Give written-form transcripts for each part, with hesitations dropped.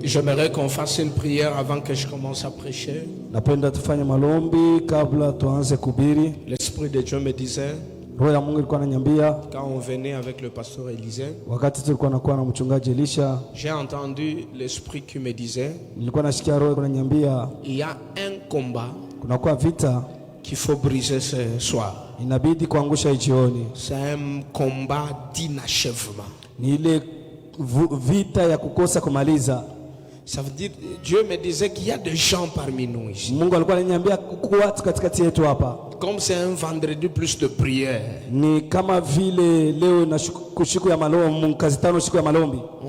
J'aimerais qu'on fasse une prière avant que je commence à prêcher. L'Esprit de Dieu me disait, quand on venait avec le pasteur Élisée, j'ai entendu l'Esprit qui me disait, il y a un combat qu'il faut briser ce soir. C'est un combat d'inachèvement. Ça veut dire, Dieu me disait qu'il y a des gens parmi nous ici. Comme c'est un vendredi plus de prière, on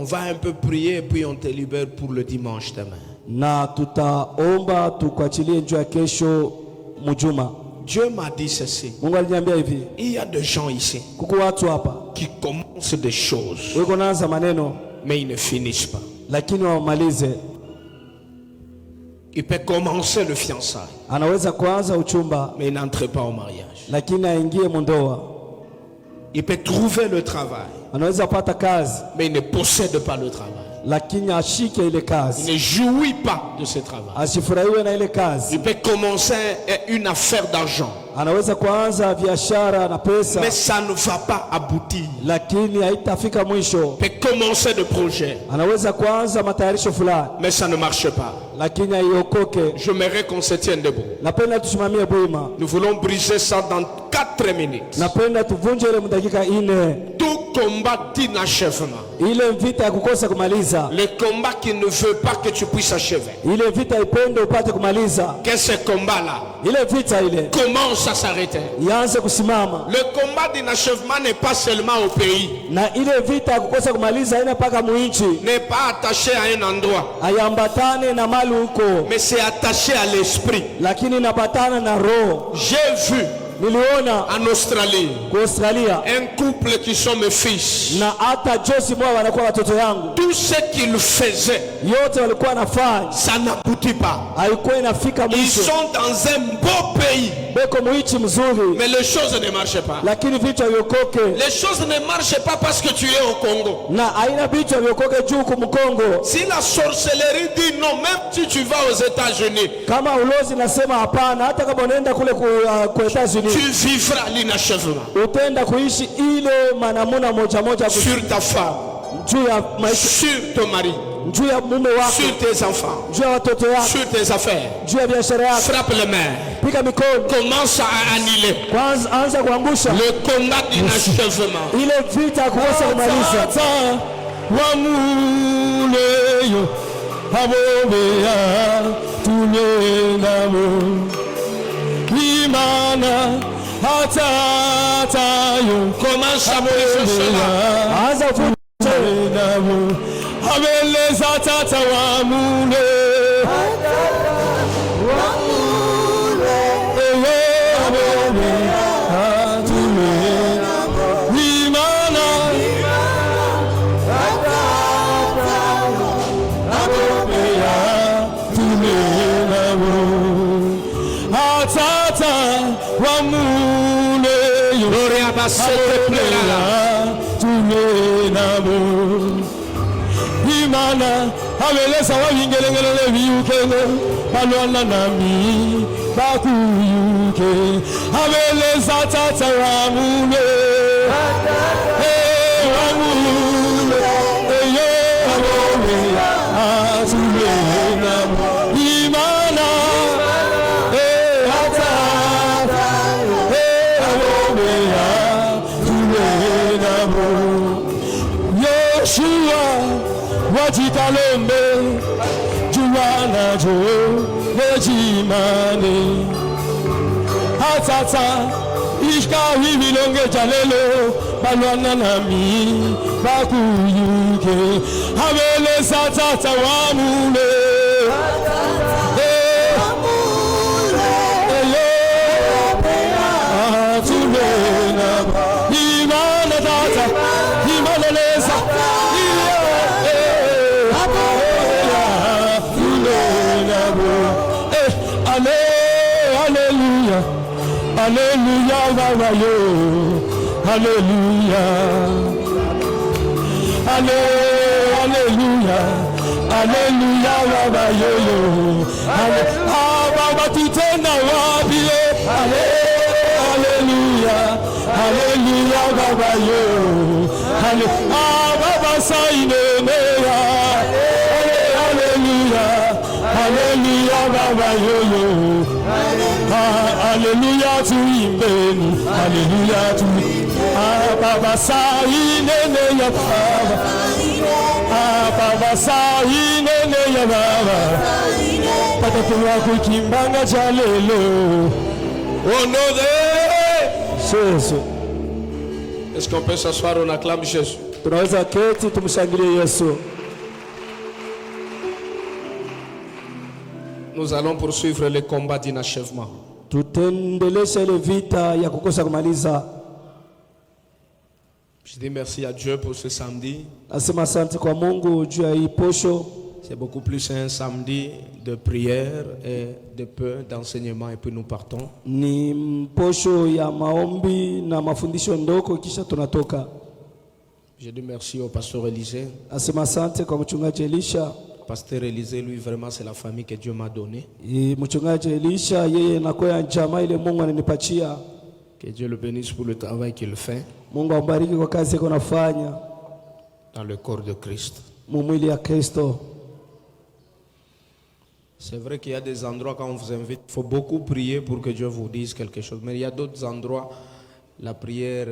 va un peu prier et puis on te libère pour le dimanche demain. Dieu m'a dit ceci. Il y a des gens ici qui commencent des choses, mais ils ne finissent pas. Il peut commencer le fiançailles, mais il n'entre pas au mariage. Il peut trouver le travail, mais il ne possède pas le travail. Il ne jouit pas de ce travail. Il peut commencer une affaire d'argent, mais ça ne va pas aboutir. Il peut commencer des projets, mais ça ne marche pas. J'aimerais qu'on se tienne debout. Nous voulons briser ça dans 4 minutes. Tout combat d'inachèvement, le combat qui ne veut pas que tu puisses achever, que ce combat-là commence à s'arrêter. Le combat d'inachèvement n'est pas seulement au pays, n'est pas attaché à un endroit, mais c'est attaché à l'esprit. J'ai vu en Australie un couple qui sont mes fils. Tout ce qu'ils faisaient, ça n'aboutit pas. Ils sont dans un beau pays, mais les choses ne marchent pas. Les choses ne marchent pas parce que tu es au Congo. Si la sorcellerie dit non, même si tu vas aux États-Unis, tu vivras l'inachèvement sur ta femme, sur ton mari, sur tes enfants, sur tes affaires. Frappe les mains. Commence à annuler le combat d'inachèvement. Commence à briser cela. Ameleza wabingelengele biyukele balwana nami bakuyuke ameleza tata wamule wamule wamule atule namo imana atata wamule atule namo Yeshua Wajikalombe Juana Jo Nejimane Hatata ishkawi bilonge jalelo balwana nami bakuyuke habele satata wamule Alléluia, Alléluia, Alléluia, Alléluia, Baba tutenda wapi, Alléluia, Alléluia, Baba yo, Baba saine meya, Alléluia, Alléluia, Baba yo. Alléluia tu imbeni, Alléluia tu Baba saine ya Baba, Baba saine ya Baba, Pata kwa kukimbanga jalelo, au nom de Jésus. Est-ce qu'on peut s'asseoir, on acclame Jésus? Tunaweza keti tumshangilie Yesu. Nous allons poursuivre les combats d'inachèvement. Tutendelesha ile vita ya kukosa kumaliza. Je dis merci à Dieu pour ce samedi. Asema asante kwa Mungu juu ya hii posho. C'est beaucoup plus un samedi de prière et de peu d'enseignement et puis nous partons. Ni posho ya maombi na mafundisho ndoko kisha tunatoka. Je dis merci au pasteur Élisée. Asema asante kwa mchungaji Elisha. Pasteur Élisée, lui vraiment c'est la famille que Dieu m'a donnée. Mchungaji Elisha yeye nakoya jamaa ile Mungu ananipatia. Que Dieu le bénisse pour le travail qu'il fait. Mungu ambariki kwa kazi yake anafanya dans le corps de Christ. Mwili ya Kristo. C'est vrai qu'il y a des endroits quand on vous invite, il faut beaucoup prier pour que Dieu vous dise quelque chose. Mais il y a d'autres endroits, la prière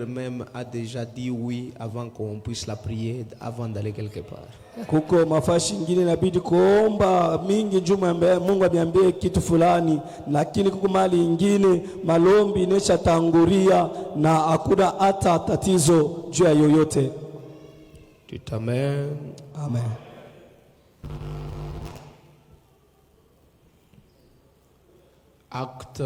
même a déjà dit oui avant qu'on puisse la prier, avant d'aller quelque part. Kuko mafashi ingine inabidi kuomba mingi njuma Mungu aniambie kitu fulani, lakini kuko mali ingine malombi inesha tangulia na hakuna hata tatizo juu ya yoyote. Tu t'amènes. Amen. Actes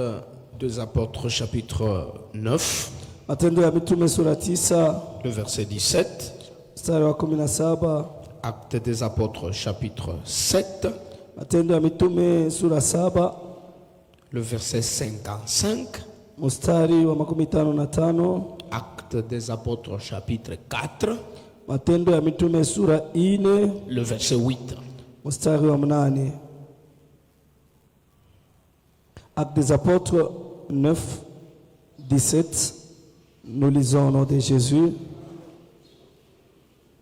des Apôtres chapitre 9. Matendo ya Mitume sura 9. Le verset 17. Mstari wa 17. Actes des Apôtres chapitre 7. Matendo ya Mitume sura 7. Le verset 55. Mstari wa 55. Actes des Apôtres chapitre 4. Matendo ya Mitume sura 4. Le verset 8. Mstari wa 8. Actes des Apôtres 9, 17. Nous lisons au nom de Jésus.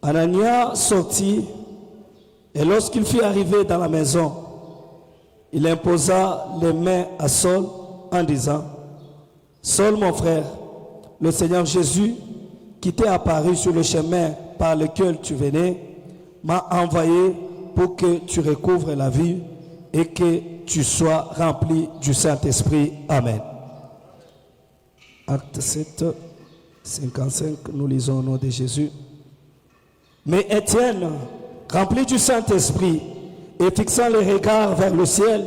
Anania sortit et lorsqu'il fut arrivé dans la maison, il imposa les mains à Saul en disant: Saul, mon frère, le Seigneur Jésus, qui t'est apparu sur le chemin par lequel tu venais, m'a envoyé pour que tu recouvres la vie et que tu sois rempli du Saint-Esprit. Amen. Acte 7, 55, nous lisons au nom de Jésus. Mais Étienne, rempli du Saint-Esprit et fixant les regards vers le ciel,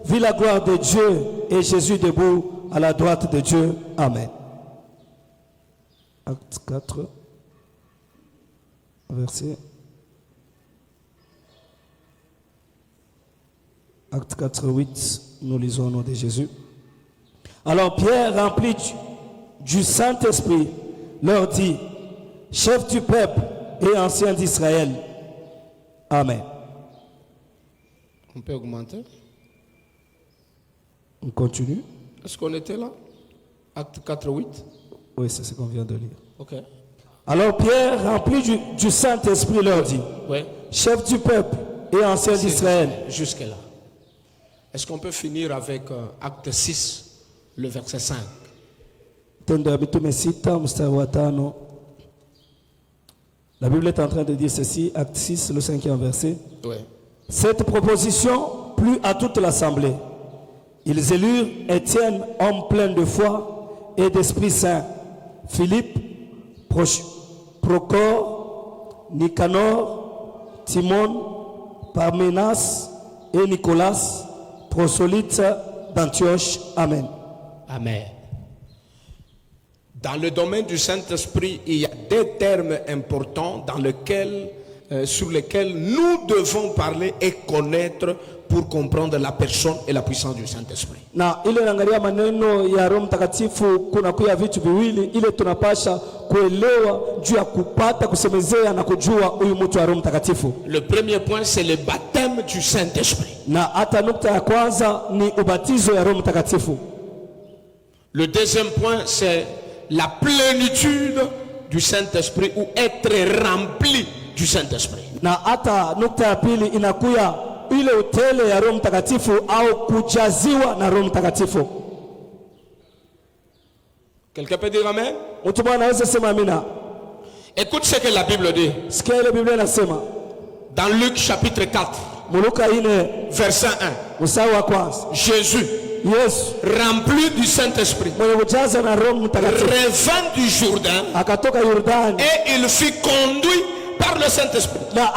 vit la gloire de Dieu et Jésus debout à la droite de Dieu. Amen. Acte 4, verset. Acte 4, 8, nous lisons au nom de Jésus. Alors Pierre, rempli du Saint-Esprit, leur dit: Chef du peuple et ancien d'Israël. Amen. On peut augmenter? On continue. Est-ce qu'on était là? Acte 4, 8? Oui, c'est ce qu'on vient de lire. Ok. Alors Pierre, rempli du Saint-Esprit, leur dit: Oui. Chef du peuple et ancien d'Israël. Jusque-là. Est-ce qu'on peut finir avec Acte 6, le verset 5? La Bible est en train de dire ceci, Acte 6, le 5e verset. Oui. Cette proposition plut à toute l'assemblée. Ils élurent Étienne, homme plein de foi et d'Esprit Saint, Philippe, Procor, Nicanor, Timon, Parménas et Nicolas, proselytes d'Antioche. Amen. Amen. Dans le domaine du Saint-Esprit, il y a des termes importants sur lesquels nous devons parler et connaître pour comprendre la personne et la puissance du Saint-Esprit. Na ile naangalia maneno ya Roho Mtakatifu kuna kuya vitu viwili ile tunapasha kuelewa juu ya kupata kusemezea na kujua huyu mtu wa Roho Mtakatifu. Le premier point c'est le baptême du Saint-Esprit. Na hata nukta ya kwanza ni ubatizo ya Roho Mtakatifu. Le deuxième point c'est la plénitude du Saint-Esprit ou être rempli du Saint-Esprit. Na hata nukta ya pili inakuya ile utele ya Roho Mtakatifu au kujaziwa na Roho Mtakatifu. Quelqu'un peut dire amen? Mtu mmoja anaweza sema amina. Écoute ce que la Bible dit. Sikia ile Biblia inasema. Dans Luc chapitre 4. Luka 4 verset 1. Mstari wa kwanza. Jésus, rempli du Saint-Esprit, revint du Jourdain et il fut conduit par le Saint-Esprit dans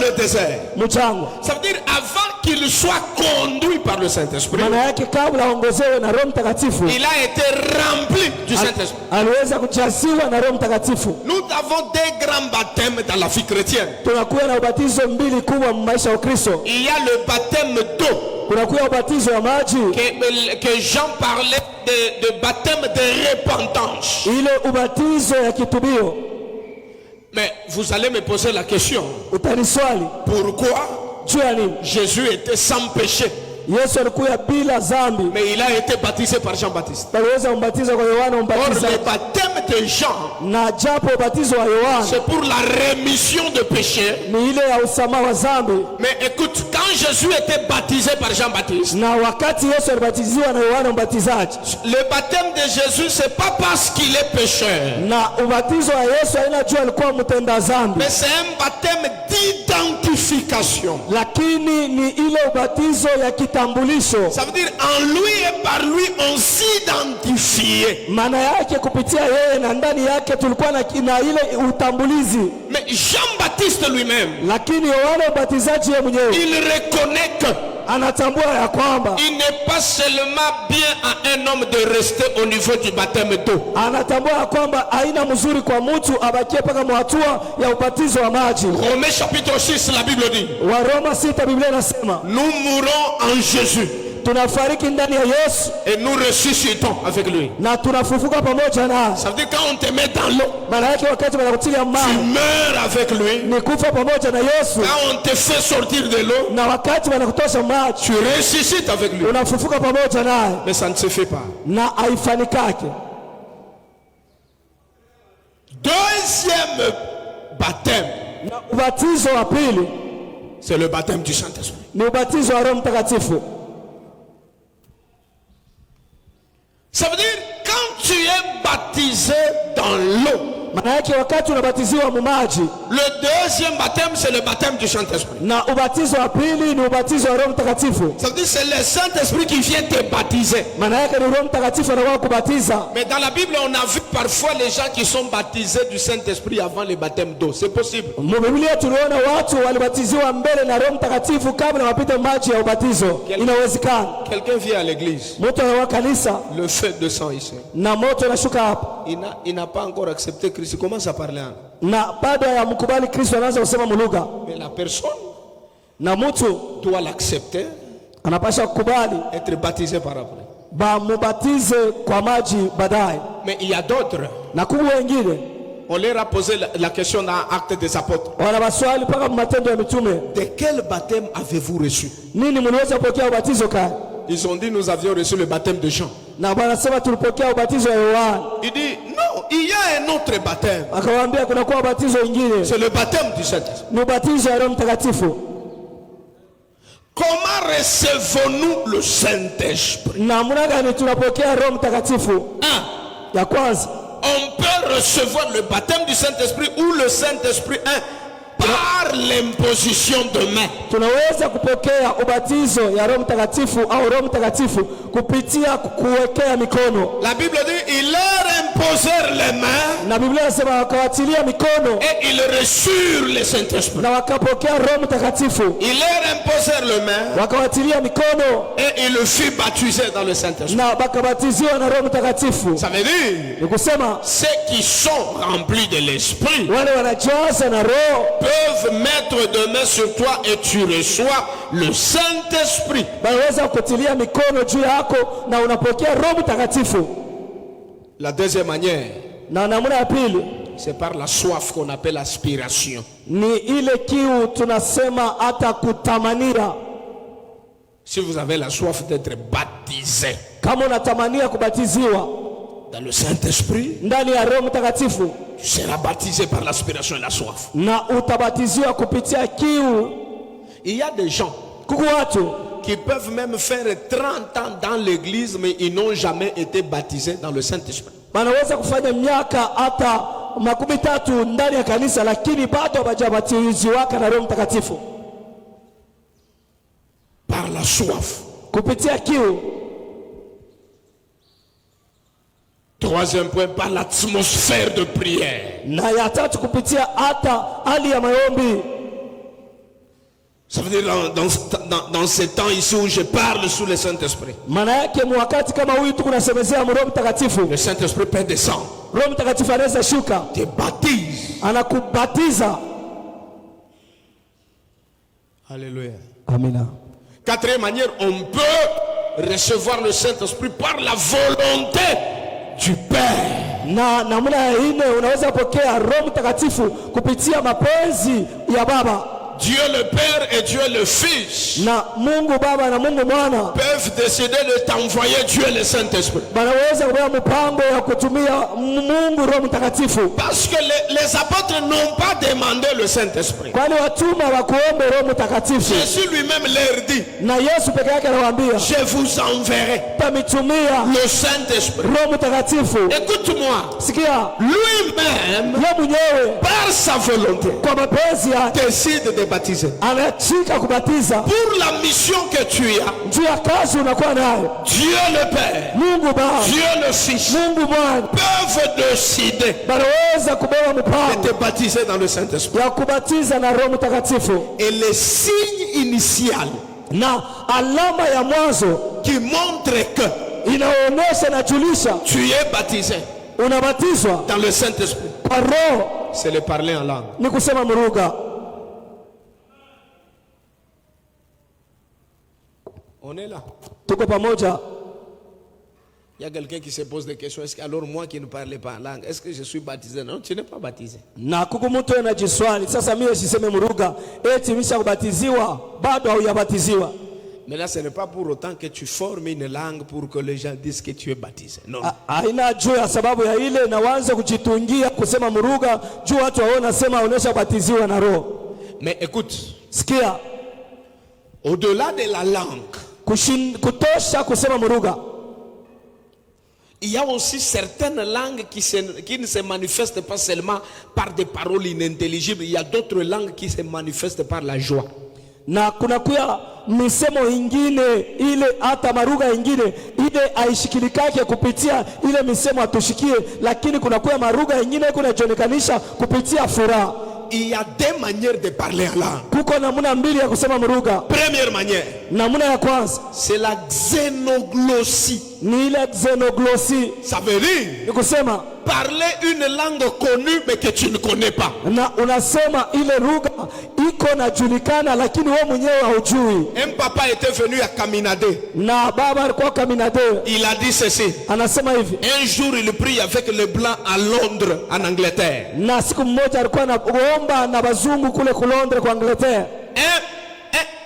le désert. Ça veut dire avant qu'il soit conduit par le Saint-Esprit, il a été rempli du Saint-Esprit. Nous avons des grands baptêmes dans la vie chrétienne. Il y a le baptême d'eau que Jean parlait de baptême de repentance. Mais vous allez me poser la question. Pourquoi Jésus était sans péché, mais il a été baptisé par Jean-Baptiste? Or le baptême de Jean, c'est pour la rémission de péché. Mais écoute, quand Jésus était baptisé par Jean-Baptiste, le baptême de Jésus, c'est pas parce qu'il est pécheur, mais c'est un baptême d'identification. Ça veut dire en lui et par lui on s'identifiait. Mais Jean-Baptiste lui-même, il reconnaît que il n'est pas seulement bien à un homme de rester au niveau du baptême d'eau. Romains chapitre 6, la Bible dit, nous mourons en Jésus et nous ressuscitons avec lui. Ça veut dire quand on te met dans l'eau, tu meurs avec lui. Quand on te fait sortir de l'eau, tu ressuscites avec lui. Mais ça ne se fait pas. Deuxième baptême, c'est le baptême du Saint-Esprit. Ça veut dire quand tu es baptisé dans l'eau, le deuxième baptême, c'est le baptême du Saint-Esprit. Ça veut dire c'est le Saint-Esprit qui vient te baptiser. Mais dans la Bible, on a vu parfois les gens qui sont baptisés du Saint-Esprit avant le baptême d'eau. C'est possible. Quelqu'un vient à l'église, le feu de sang ici, il n'a pas encore accepté Christ. Il commence à parler. Mais la personne doit l'accepter, être baptisé par après. Mais il y a d'autres. On leur a posé la question dans Actes des Apôtres. De quel baptême avez-vous reçu? Ils ont dit nous avions reçu le baptême de Jean. Il dit non, il y a un autre baptême. C'est le baptême du Saint-Esprit. Comment recevons-nous le Saint-Esprit? On peut recevoir le baptême du Saint-Esprit ou le Saint-Esprit par l'imposition de main. Tunaweza kupokea ubatizo ya Roho Mtakatifu au Roho Mtakatifu kupitia kuwekea mikono. La Bible dit ils leur imposèrent les mains. Na Biblia inasema wakawatilia mikono. Et ils reçurent le Saint-Esprit. Na wakapokea Roho Mtakatifu. Ils leur imposèrent les mains. Wakawatilia mikono. Et il fut baptisé dans le Saint-Esprit. Na bakabatiziwa na Roho Mtakatifu. Ça veut dire ni kusema ceux qui sont remplis de l'Esprit wale wanajaza na Roho peuvent mettre des mains sur toi et tu reçois le Saint-Esprit. Wanaweza kutilia mikono juu yako na unapokea Roho Mtakatifu. La deuxième manière, na namna ya pili, c'est par la soif qu'on appelle aspiration. Ni ile kiu tunasema hata kutamania. Si vous avez la soif d'être baptisé, kama unatamania kubatiziwa dans le Saint-Esprit, ndani ya Roho Mtakatifu, tu seras baptisé par l'aspiration et la soif. Na utabatiziwa kupitia kiu. Il y a des gens qui peuvent même faire 30 ans dans l'église mais ils n'ont jamais été baptisés dans le Saint-Esprit. Wanaweza kufanya miaka hata 30 ndani ya kanisa lakini bado hawajabatiziwa na Roho Mtakatifu. Par la soif. Kupitia kiu. Troisième point, par l'atmosphère de prière. Na ya tatu kupitia hata hali ya maombi. Ça veut dire dans ces temps ici où je parle sous le Saint-Esprit. Maana yake wakati kama huyu tunasemezea Roho Mtakatifu. Le Saint-Esprit peut descendre. Roho Mtakatifu anaweza shuka. Te baptise. Anakubatiza. Alléluia. Amina. Quatrième manière, on peut recevoir le Saint-Esprit par la volonté du Père. Na namna ine unaweza pokea Roho Mtakatifu kupitia mapenzi ya Baba. Dieu le Père et Dieu le Fils na Mungu Baba na Mungu Mwana peuvent décider de t'envoyer Dieu le Saint-Esprit. Banaweza kubeba mpango ya kutumia Mungu Roho Mtakatifu. Parce que les apôtres n'ont pas demandé le Saint-Esprit. Kwani watuma wakuombe Roho Mtakatifu. Jésus lui-même leur dit. Na Yesu peke yake anawaambia, je vous enverrai le Saint-Esprit. Roho Mtakatifu. Écoute-moi. Sikia. Lui-même par sa volonté kwa mapenzi yake décide de baptiser. Anachika kubatiza. Pour la mission que tu as. Juu ya kazi unakuwa nayo. Dieu le Père. Mungu Baba. Dieu le Fils. Mungu Mwana. Peuvent décider. Banaweza kubeba mpango. De te baptiser dans le Saint-Esprit. Ya kubatiza na Roho Mtakatifu. Et le signe initial. Na alama ya mwanzo qui montre que inaonyesha na julisha tu es baptisé. Unabatizwa dans le Saint-Esprit. Kwa Roho. C'est le parler en langue. Ni kusema mruga. On est là. Tuko pamoja. Il y a quelqu'un qui se pose des questions. Est-ce que alors moi qui ne parlais pas en langue, est-ce que je suis baptisé? Non, tu n'es pas baptisé. Na kuku mtu anajiswali. Sasa mimi siseme mruga. Eti misha kubatiziwa bado haujabatiziwa. Mais là ce n'est pas pour autant que tu formes une langue pour que les gens disent que tu es baptisé. Non. Haina juu ya sababu ya ile na waanze kujitungia kusema mruga juu watu waona sema onesha batiziwa na Roho. Mais écoute. Sikia. Au-delà de la langue. Kutosha kusema mruga. Il y a aussi certaines langues qui ne se manifestent pas seulement par des paroles inintelligibles. Il y a d'autres langues qui se manifestent par la joie. Na kuna kuya misemo ingine ile hata maruga ingine ile aishikilikake kupitia ile misemo atushikie, lakini kuna kuya maruga ingine kuna jonekanisha kupitia furaha. Il y a deux manières de parler en langue. Kuko namuna mbili ya kusema mruga. Première manière. Namuna ya kwanza. C'est la xénoglossie. Ni ile xénoglossie. Ça veut dire. Ni kusema. Parler une langue connue mais que tu ne connais pas. Na unasema ile lugha iko na julikana lakini wewe mwenyewe haujui. Un papa était venu à Kaminade. Na baba alikuwa Kaminade. Il a dit ceci. Anasema hivi. Un jour il prie avec les blancs à Londres en Angleterre. Na siku mmoja alikuwa anaomba na bazungu kule Londres kwa Angleterre.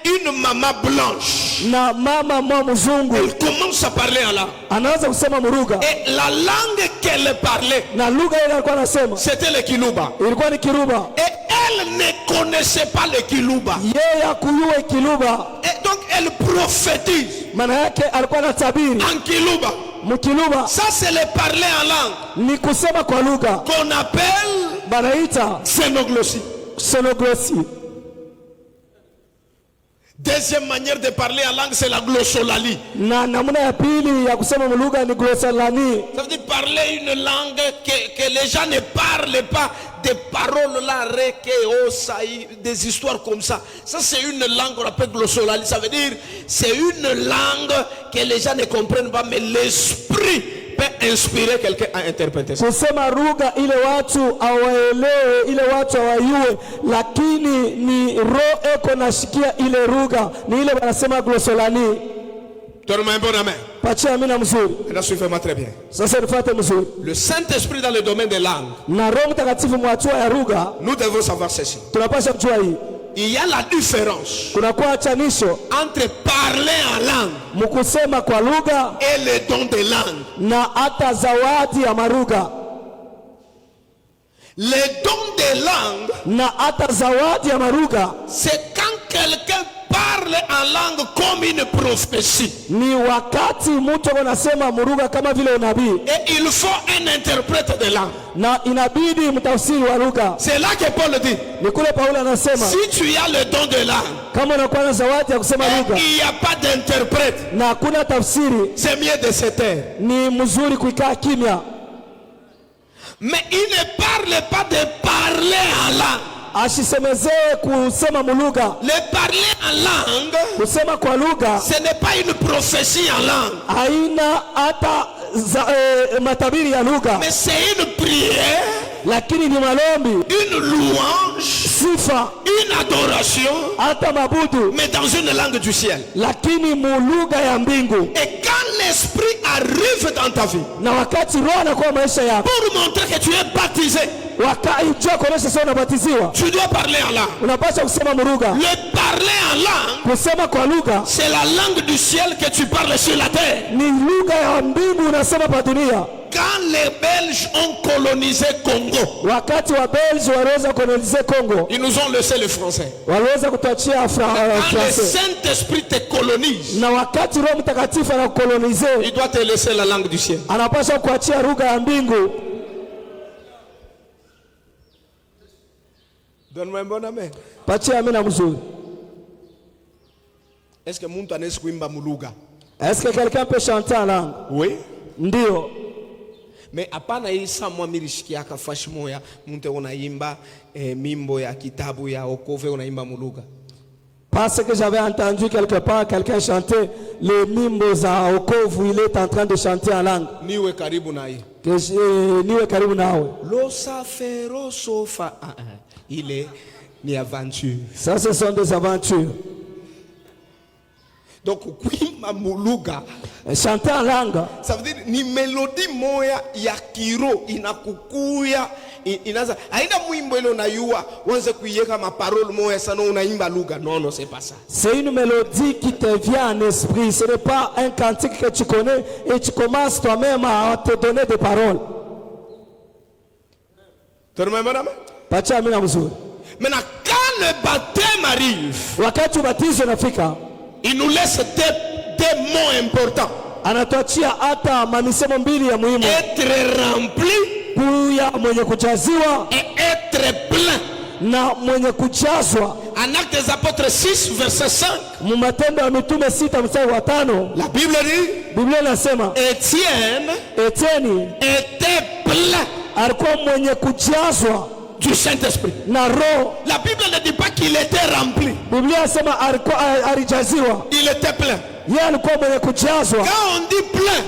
Une maman blanche. Na mama mwa mzungu. Elle commence à parler en langue. Anaanza kusema mruga. Et la langue qu'elle parlait. Na lugha ile alikuwa anasema. C'était le Kiluba. Ilikuwa ni Kiluba. Et elle ne connaissait pas le Kiluba. Yeye hakujua Kiluba. Et donc elle prophétise. Maana yake alikuwa anatabiri. En Kiluba. Mkiluba. Ça c'est le parler en langue. Ni kusema kwa lugha. Qu'on appelle banaita xénoglossie. Sonoglossie. Deuxième manière de parler en langue, c'est la glossolalie. Namna ya pili ya kusema lugha ni glossolanie. Ça veut dire parler une langue que les gens ne parlent pas, des paroles là, des histoires comme ça. Ça c'est une langue qu'on appelle glossolalie. Ça veut dire c'est une langue que les gens ne comprennent pas, mais l'esprit peut inspirer quelqu'un à interpréter ça. Kusema lugha ile watu awaelewe, ile watu awayue, lakini ni roho eko nashikia ile lugha, ni ile wanasema glossolanie. Donne-moi un bon amen. Pachia amina mzuri. Là, suivez-moi très bien. Sasa nifuate mzuri. Le Saint-Esprit dans le domaine des langues. Na Roho Mtakatifu mwatua ya lugha. Nous devons savoir ceci. Tunapaswa kujua hii. Il y a la différence kunakuwa chanisho entre parler en langue mkusema kwa lugha et le don de langue. na hata zawadi ya marugha. Le don de langue, na hata zawadi ya marugha, c'est quand quelqu'un parle en langue comme une prophétie. Ni wakati mtu anasema murugha kama vile unabii. Et il faut un interprète de langue. Na inabidi mtafsiri wa lugha. C'est là que Paul dit. Ni kule Paulo anasema, si tu as le don de langue, kama unakuwa na zawadi ya kusema lugha, il n'y a pas d'interprète, na hakuna tafsiri, c'est mieux de se taire. Ni mzuri kuikaa kimya. Mais il ne parle pas de parler en langue. Ashisemezee kusema mulugha. Le parler en langue, kusema kwa lugha, ce n'est pas une prophétie en langue. Haina hata matabiri ya lugha. Mais c'est une prière, lakini ni malombi, une louange, sifa, une adoration, hata mabudu, mais dans une langue du ciel. lakini mulugha ya mbingu. Et quand l'esprit arrive dans ta vie, na wakati roho anakuwa maisha yako, pour montrer que tu es baptisé, tu dois parler en langue. Le parler en langue, c'est la langue du ciel que tu parles sur la terre. Quand les Belges ont colonisé Congo, ils nous ont laissé le français. Quand le Saint-Esprit te colonise, il doit te laisser la langue du ciel. Donne-moi un bon amen. Est-ce que mtu anaweza kuimba mulugha? Est-ce que quelqu'un peut chanter en langue? Oui. Ndio. Mais hapana isa mwa milishikia kafashi moya mtu unaimba mimbo ya kitabu ya okove unaimba mulugha. Parce que j'avais entendu quelque part quelqu'un chanter les mimbo za okovu, il est en train de chanter en langue. Niwe karibu na hii. Niwe karibu nawe. Lo safero sofa. Il est ni aventure. Ça, ce sont des aventures. Donc, kuimba mulugha, chanter en langue, ça veut dire ni mélodie moya ya kiro inakukuya inaanza haina mwimbo ile unayua uanze kuiweka maparole moya sana unaimba lugha. Non, non, c'est pas ça. C'est une mélodie qui te vient en esprit. Ce n'est pas un cantique que tu connais et tu commences toi-même à te donner des paroles. Maintenant, quand le baptême arrive, il nous laisse des mots importants. Être rempli et être plein. En Actes des Apôtres 6, verset 5, la Bible dit, Étienne était plein du Saint-Esprit. La Bible ne dit pas qu'il était rempli. Il était plein. Quand on dit plein,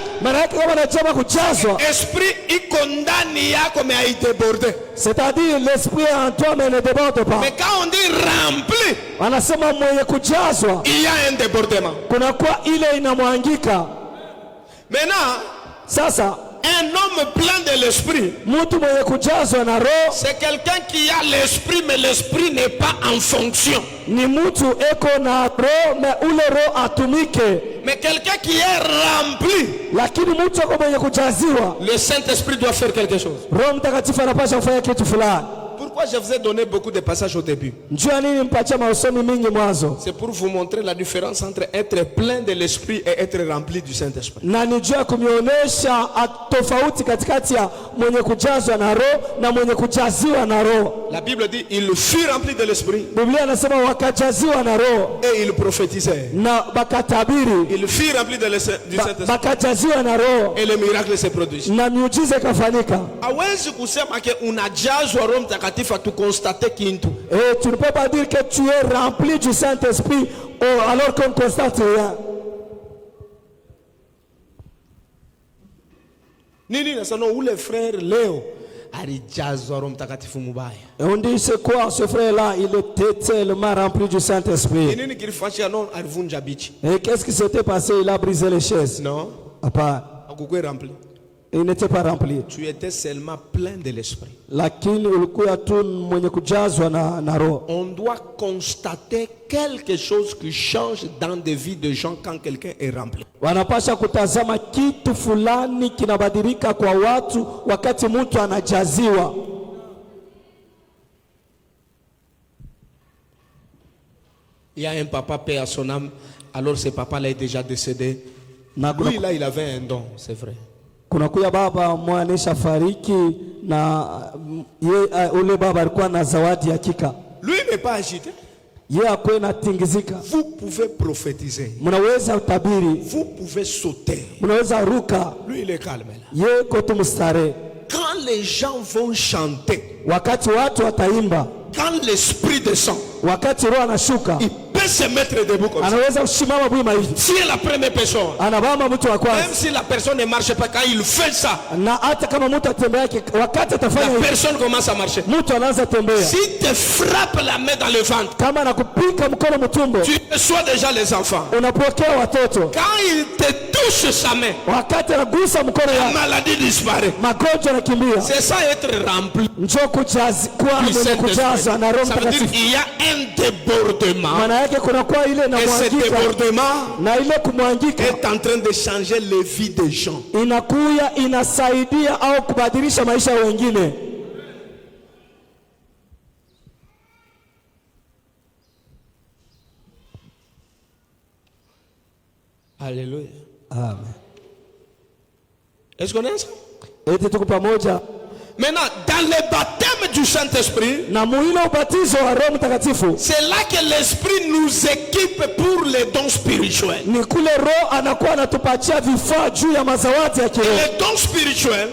l'esprit il condamne comme il déborde. C'est-à-dire l'esprit en toi mais ne déborde pas. Mais quand on dit rempli, il y a un débordement. Maintenant, un homme plein de l'esprit, c'est quelqu'un qui a l'esprit, mais l'esprit n'est pas en fonction. Mais quelqu'un qui est rempli, le Saint-Esprit doit faire quelque chose. Pourquoi je vous ai donné beaucoup de passages au début? C'est pour vous montrer la différence entre être plein de l'esprit et être rempli du Saint-Esprit. mwenye kujazwa na roho na mwenye kujaziwa na roho. La Bible dit il fut rempli de l'esprit. Biblia inasema wakajaziwa na roho. Et il prophétisait. Na bakatabiri. Il fut rempli du Saint-Esprit. Bakajaziwa na roho. Et le miracle se produit. Na miujiza ikafanyika. Hawezi kusema ke unajazwa Roho Mtakatifu tu constate kintu. Tu ne peux pas dire que tu es rempli du Saint-Esprit alors qu'on constate rien. Nini nasema ule frère leo alijazwa Roho Mtakatifu mubaya. Et on dit c'est quoi ce frère là, il était tellement rempli du Saint-Esprit. Nini kilifanyika? Non, alivunja bichi. Et qu'est-ce qui s'était passé? Il a brisé les chaises. Non. Apa. Hakukuwa rempli. Il n'était pas rempli. Tu étais seulement plein de l'esprit. Lakini ulikuwa tu mwenye kujazwa na roho. On doit constater quelque chose qui change dans des vies de gens quand quelqu'un est rempli. Wanapasha kutazama kitu fulani kinabadilika kwa watu wakati mtu anajaziwa. Il y a un papa paix à son âme, alors ce papa là est déjà décédé. Lui là il avait un don, c'est vrai. Kuna kuya baba mwanisha fariki na ule baba alikuwa na zawadi hakika. Lui n'est pas agité. Yeye akwe na tingizika. Vous pouvez prophétiser. Mnaweza utabiri. Vous pouvez sauter. Mnaweza ruka. Lui il est calme là. Yeye kote mustare. Quand les gens vont chanter, wakati watu wataimba, quand l'esprit descend, wakati roho anashuka, il peut se mettre debout comme ça. Anaweza kusimama bwima hivi. Si la première personne, anabamba mtu wa kwanza. Même si la personne ne marche pas, quand il fait ça, na hata kama mtu atembea wakati atafanya la personne commence à marcher. Mtu anaanza tembea. Si te frappe la main dans le ventre, kama anakupika mkono mtumbo, tu reçois déjà les enfants. Unapokea watoto. Quand il te touche sa main, wakati anagusa mkono la maladie disparaît. Magonjwa yanakimbia. C'est ça être rempli. Njoo kujaza na Roho Mtakatifu. Il y a un débordement. Maana yake kuna kwa ile na mwangika. Et ce débordement na ile kumwangika est en train de changer les vies des gens. Inakuya inasaidia au kubadilisha maisha ya wengine. Alléluia. Amen. Est-ce qu'on est ensemble? Eti tuko pamoja. Maintenant, dans le baptême du Saint-Esprit, c'est là que l'Esprit nous équipe pour les dons spirituels. Et les dons spirituels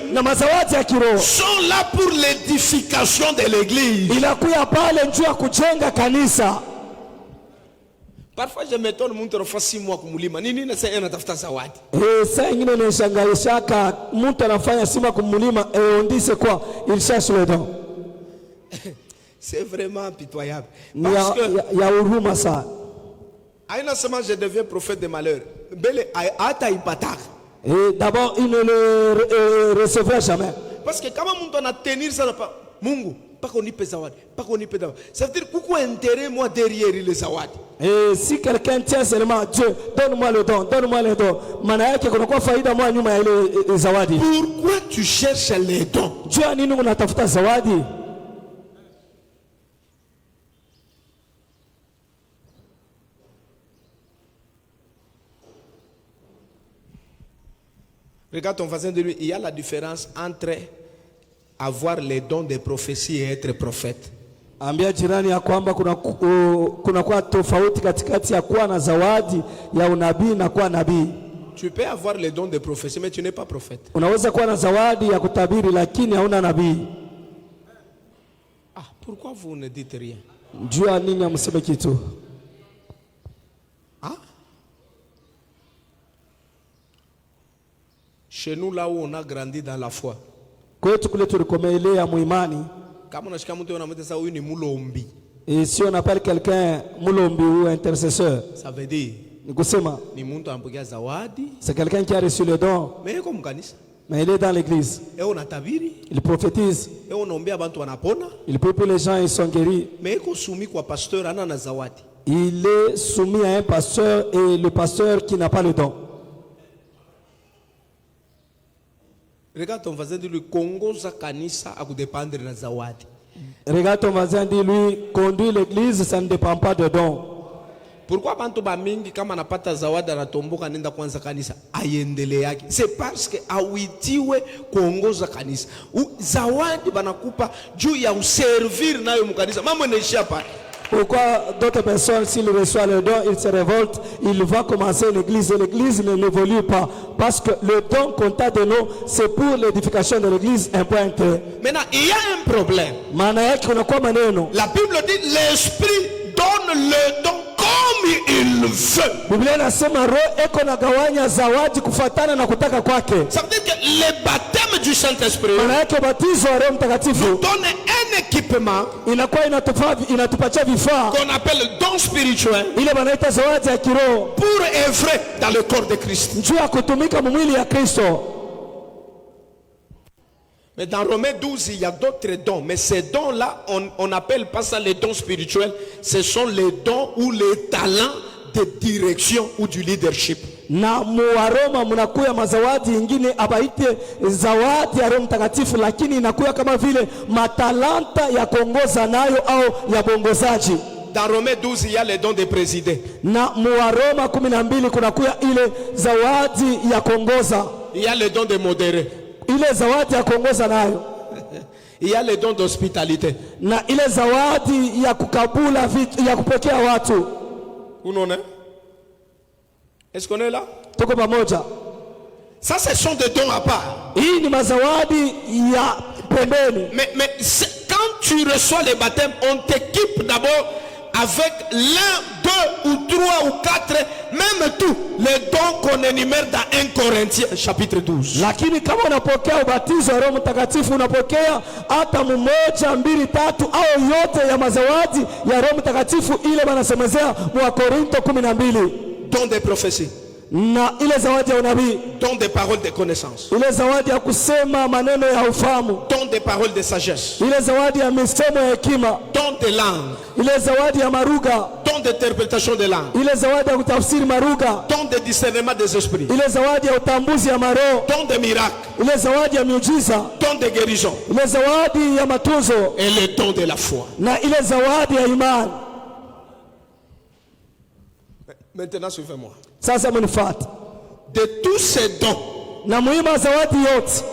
sont là pour l'édification de l'Église. Parfois je m'étonne mtu anafanya 6 mois kumulima. Nini nasema anatafuta zawadi? Saa nyingine nishangaishaka mtu anafanya 6 mois kumulima on dit c'est quoi? Il cherche le don. C'est vraiment pitoyable. Parce que ya huruma sana. Aina sema je deviens prophète de malheur. Bele hata ipataka. Et d'abord il ne le recevra jamais. Parce que kama mtu anatenir sana pa Mungu pas qu'on y peut zawadi, pas qu'on y peut zawadi. Ça veut dire pourquoi intérêt moi derrière les zawadi. Et si quelqu'un tient seulement Dieu, donne-moi le don, donne-moi le don. Maana yake kuna kwa faida mwa nyuma ya ile zawadi. Pourquoi tu cherches les dons? Dieu nini unatafuta zawadi? Regarde ton voisin de lui, il y a la différence entre avoir les dons de prophétie et être prophète. Ambia jirani ya kwamba kuna kwa tofauti katikati ya kuwa na zawadi ya unabii na kuwa nabii. Tu peux avoir les dons de prophétie mais tu n'es pas prophète. Unaweza kuwa na zawadi ya kutabiri lakini hauna nabii. Ah, pourquoi vous ne dites rien? Jua nini amseme kitu? Ah? Chez nous là où on a grandi dans la foi. Kwetu kule tulikomelea muimani. Kama unashika mtu unamwita sasa huyu ni mulombi. Et si on appelle quelqu'un mulombi ou intercesseur, ça veut dire ni kusema ni mtu anapokea zawadi. C'est quelqu'un qui a reçu le don. Mais comme kanisa. Mais il est dans l'église. Et on atabiri. Il prophétise. Et on ombea bantu wanapona. Il prie pour les gens, ils sont guéris. Mais iko soumis kwa pasteur ana na zawadi. Il est soumis à un pasteur et le pasteur qui n'a pas le don. Regarde ton voisin, dis-lui, kongoza kanisa akudépendre na zawadi. Regarde ton voisin, dis-lui, conduire l'église, ça ne dépend pas de don. Pourquoi bantu ba mingi kama anapata zawadi anatomboka nenda kwanza kanisa aiendelee yake? C'est parce que awitiwe kuongoza kanisa. Zawadi banakupa juu ya uservir nayo mkanisa. Mambo yanaishia pale. Pourquoi d'autres personnes, s'ils reçoivent le don, ils se révoltent, ils vont commencer l'église et l'église n'évolue pas. Parce que le don qu'on t'a donné, c'est pour l'édification de l'église, un point intérêt. Maintenant, il y a un problème. La Bible dit l'esprit donne le don comme il veut. Ça veut dire que le baptême du Saint-Esprit nous donne un équipement qu'on appelle le don spirituel pour œuvrer dans le corps de Christ. Mais dans Romains 12, il y a d'autres dons. Mais ces dons-là, on n'appelle pas ça les dons spirituels. Ce sont les dons ou les talents de direction ou du leadership. Na muaroma munakuya mazawadi ingine abaite zawadi ya Roho Mtakatifu, lakini inakuya kama vile matalanta ya kuongoza nayo au ya bongozaji. Dans Romains 12, il y a les dons de présider. Na muaroma 12 kunakuya ile zawadi ya kuongoza. Il y a les dons de modérer. Ile zawadi ya kuongoza nayo. Il y a les dons d'hospitalité. Na ile zawadi ya kukabula vitu, ya kupokea watu. Unaona? Est-ce qu'on est là? Tuko pamoja. Ça, ce sont des dons à part. Hii ni mazawadi ya pembeni. Mais quand tu reçois le baptême, on t'équipe d'abord avec l'un, 2 ou 3 ou 4, même tout, les dons qu'on énumère dans 1 Corinthiens chapitre 12. Lakini kama unapokea ubatizo wa Roho Mtakatifu, unapokea hata mmoja, 2, 3 au yote ya mazawadi ya Roho Mtakatifu, ile wanasemezea wa Korinto 12. Dons de prophétie. Na ile zawadi ya unabii. Dons de paroles de connaissance. Ile zawadi ya kusema maneno ya ufahamu. Dons de paroles de sagesse. Ile zawadi ya misemo ya hekima. Dons de langue. Ile zawadi ya maruga. Dons d'interprétation de langue. Ile zawadi ya kutafsiri maruga. Dons de discernement des esprits. Ile zawadi ya utambuzi ya maroho. Dons de miracles. Ile zawadi ya miujiza. Dons de guérison. Ile zawadi ya matunzo. Et le don de la foi. Na ile zawadi ya imani. Maintenant, suivez-moi. Sasa mnifuate. De tous ces dons, na muhimu zawadi yote,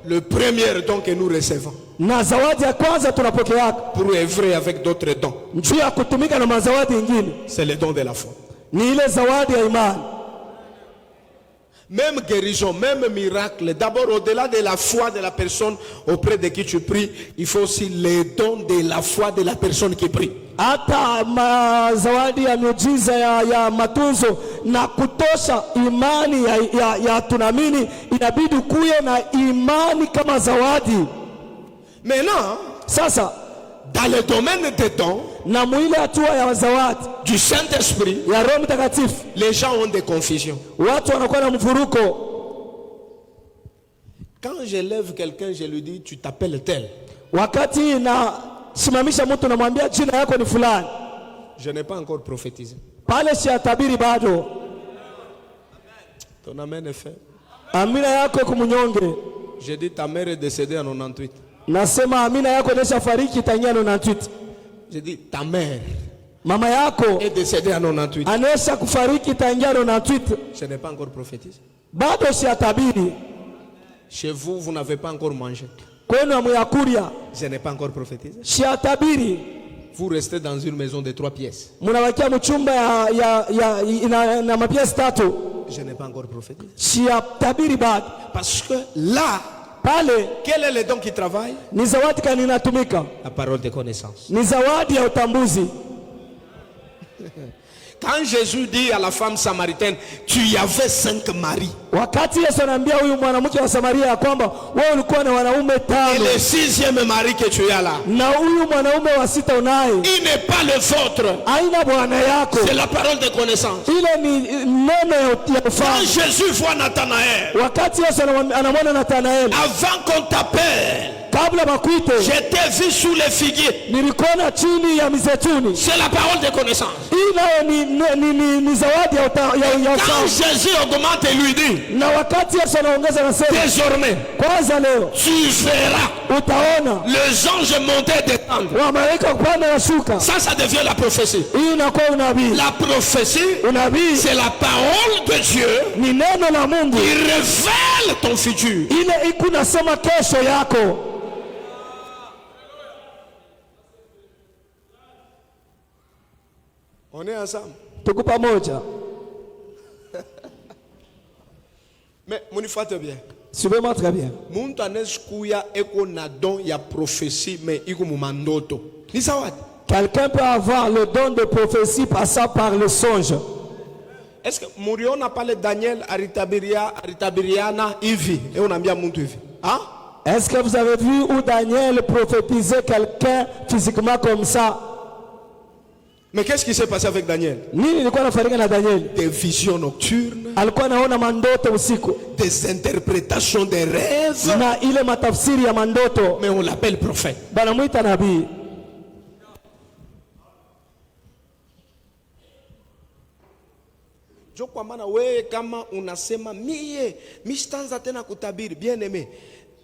le premier don que nous recevons, na zawadi ya kwanza tunapokea pour œuvrer avec d'autres dons, njoo ya kutumika na mazawadi nyingine, c'est le don de la foi. Ni ile zawadi ya imani. Même guérison, même miracle, d'abord au-delà de la foi de la personne auprès de qui tu pries, il faut aussi les dons de la foi de la personne qui prie. Hata mazawadi ya miujiza ya matunzo na kutosha imani ya tunamini, inabidi kuye na imani kama zawadi. Maintenant, sasa dans le domaine des dons, na mwile hatua ya zawadi du Saint-Esprit, ya Roho Mtakatifu, les gens ont des confusions. Watu wanakuwa na mvuruko. Quand j'élève quelqu'un, je lui dis tu t'appelles tel. Wakati na simamisha mtu namwambia jina yako ni fulani, je n'ai pas encore prophétisé. Pale si atabiri bado. Ton amen est fait. Amina yako kumunyonge. J'ai dit ta mère est décédée en 98. Nasema amina yako desha fariki tangia 98. J'ai dit ta mère, mama yako est décédée en 98. Anesha kufariki tangia 98. Je n'ai pas encore prophétisé. Bado si atabiri. Chez vous, vous n'avez pas encore mangé. Kwenu amuyakuria. Je n'ai pas encore prophétisé. Si atabiri. Vous restez dans une maison de 3 pièces. Munabakia mchumba na mapiesi 3. Je n'ai pas encore prophétisé. Si atabiri bado. Parce que là, pale, quel est le don qui travaille? Ni zawadi kani inatumika? La parole de connaissance. Ni zawadi ya utambuzi. Quand Jésus dit à la femme samaritaine, tu y avais 5 maris. Wakati Yesu anambia huyu mwanamke wa Samaria ya kwamba wewe ulikuwa na wanaume 5. Et le 6e mari que tu as là, na huyu mwanaume wa 6 unaye, il n'est pas le vôtre. Aina bwana yako. C'est la parole de connaissance. Ile ni neno ya ufahamu. Quand Jésus voit Nathanaël, wakati Yesu anamwona Nathanaël, avant qu'on t'appelle, j'étais vu sous les figuiers. C'est la parole de connaissance. Quand Jésus augmente et lui dit, désormais, tu verras les anges monter et descendre. Ça devient la prophétie. La prophétie, c'est la parole de Dieu qui révèle ton futur. On est ensemble. Mais monifate bien. Suivez-moi très bien. Muntu aneskuya eko na don ya prophétie mais iko mumandoto. Ni sawa? Quelqu'un peut avoir le don de prophétie passant par le songe. Est-ce que Muriona parle Daniel aritabiriana hivi et on ambia muntu hivi? Hein? Est-ce que vous avez vu où Daniel prophétisait quelqu'un physiquement comme ça? Mais qu'est-ce qui s'est passé avec Daniel? Des visions nocturnes, des interprétations des rêves. Mais on l'appelle prophète. Kwa maana wewe kama unasema mie mishtanza tena kutabiri bien aimé,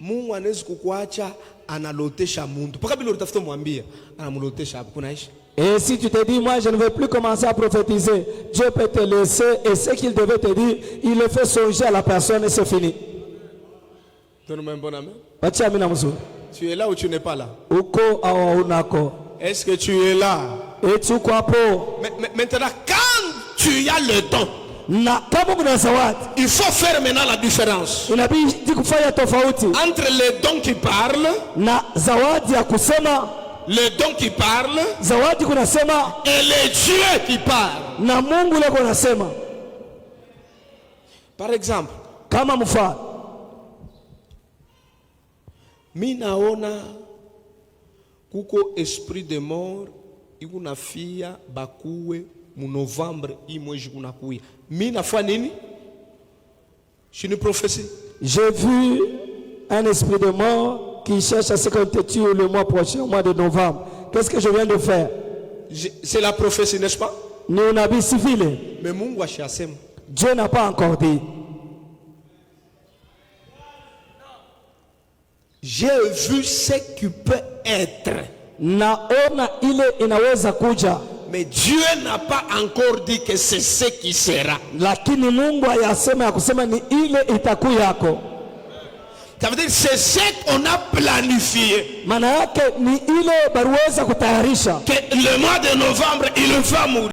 Mungu anaweza kukuacha analotesha muntu. Paka bila utafuta mwambia anamlotesha hapo kunaishi. Et si tu te dis, moi je ne vais plus commencer à prophétiser, Dieu peut te laisser, et ce qu'il devait te dire, il le fait songer à la personne et c'est fini. Donne-moi un bon amen. Tu es là ou tu n'es pas là? Est-ce que tu es là? Et tu crois pas? Maintenant, quand tu as le don, il faut faire maintenant la différence entre les dons qui parlent, le don qui parle et les dieux qui parlent. Par exemple, minaona kuko esprit de mort ikuna fia bakuwe mu novembre imweji kuna kuya. Mina fa nini? C'est une prophétie. J'ai vu un esprit de mort qui cherche à se constituer le mois prochain, au mois de novembre. Qu'est-ce que je viens de faire? C'est la prophétie, n'est-ce pas? Mais Dieu n'a pas encore dit. J'ai vu ce qui peut être. Mais Dieu n'a pas encore dit que c'est ce qui sera. Ça veut dire que c'est ce qu'on a planifié. Que le mois de novembre, il va mourir.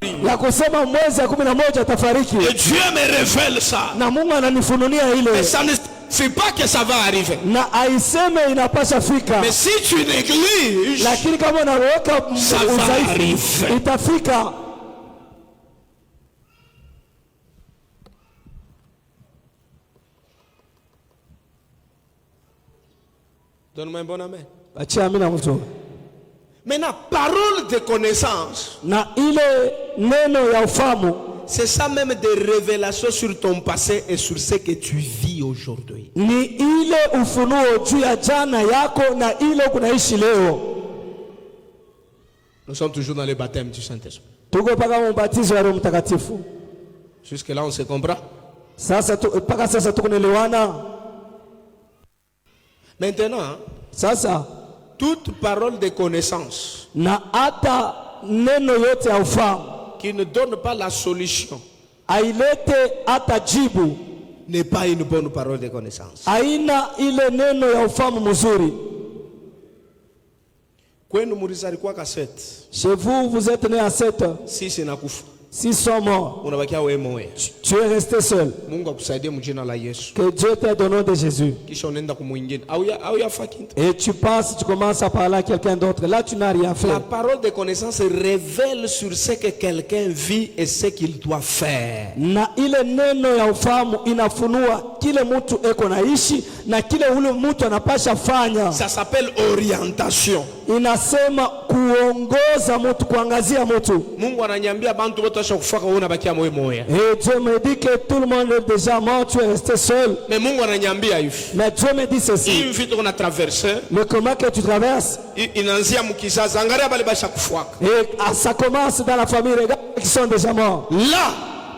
Et Dieu me révèle ça. Mais ça ne signifie pas que ça va arriver. Mais si tu négliges, ça va arriver. Donne-moi un bon amen. Maintenant, parole de connaissance. C'est ça même des révélations sur ton passé et sur ce que tu vis aujourd'hui. Nous sommes toujours dans le baptême du Saint-Esprit. Jusque là on se comprend. Maintenant, toute parole de connaissance qui ne donne pas la solution n'est pas une bonne parole de connaissance. Chez vous, vous êtes né à 7 heures. 6 sont morts. Tu es resté seul. Que Dieu t'aide au nom de Jésus. Et tu passes, tu commences à parler à quelqu'un d'autre. Là, tu n'as rien fait. La parole de connaissance révèle sur ce que quelqu'un vit et ce qu'il doit faire. Ça s'appelle orientation. kuongoza mtu, kuangazia mtu. Mungu ananiambia bantu wote washakufa wewe unabakia moyo moya. Et Dieu me dit que tout le monde est déjà mort, tu es resté seul. Mais Mungu ananiambia hivi. Mais Dieu me dit ceci. Hii vitu qu'on a traversé. Le comment que tu traverses. Inaanzia mkizazi, angalia bale basha kufa. Et ça commence dans la famille, regarde qui sont déjà morts. Là,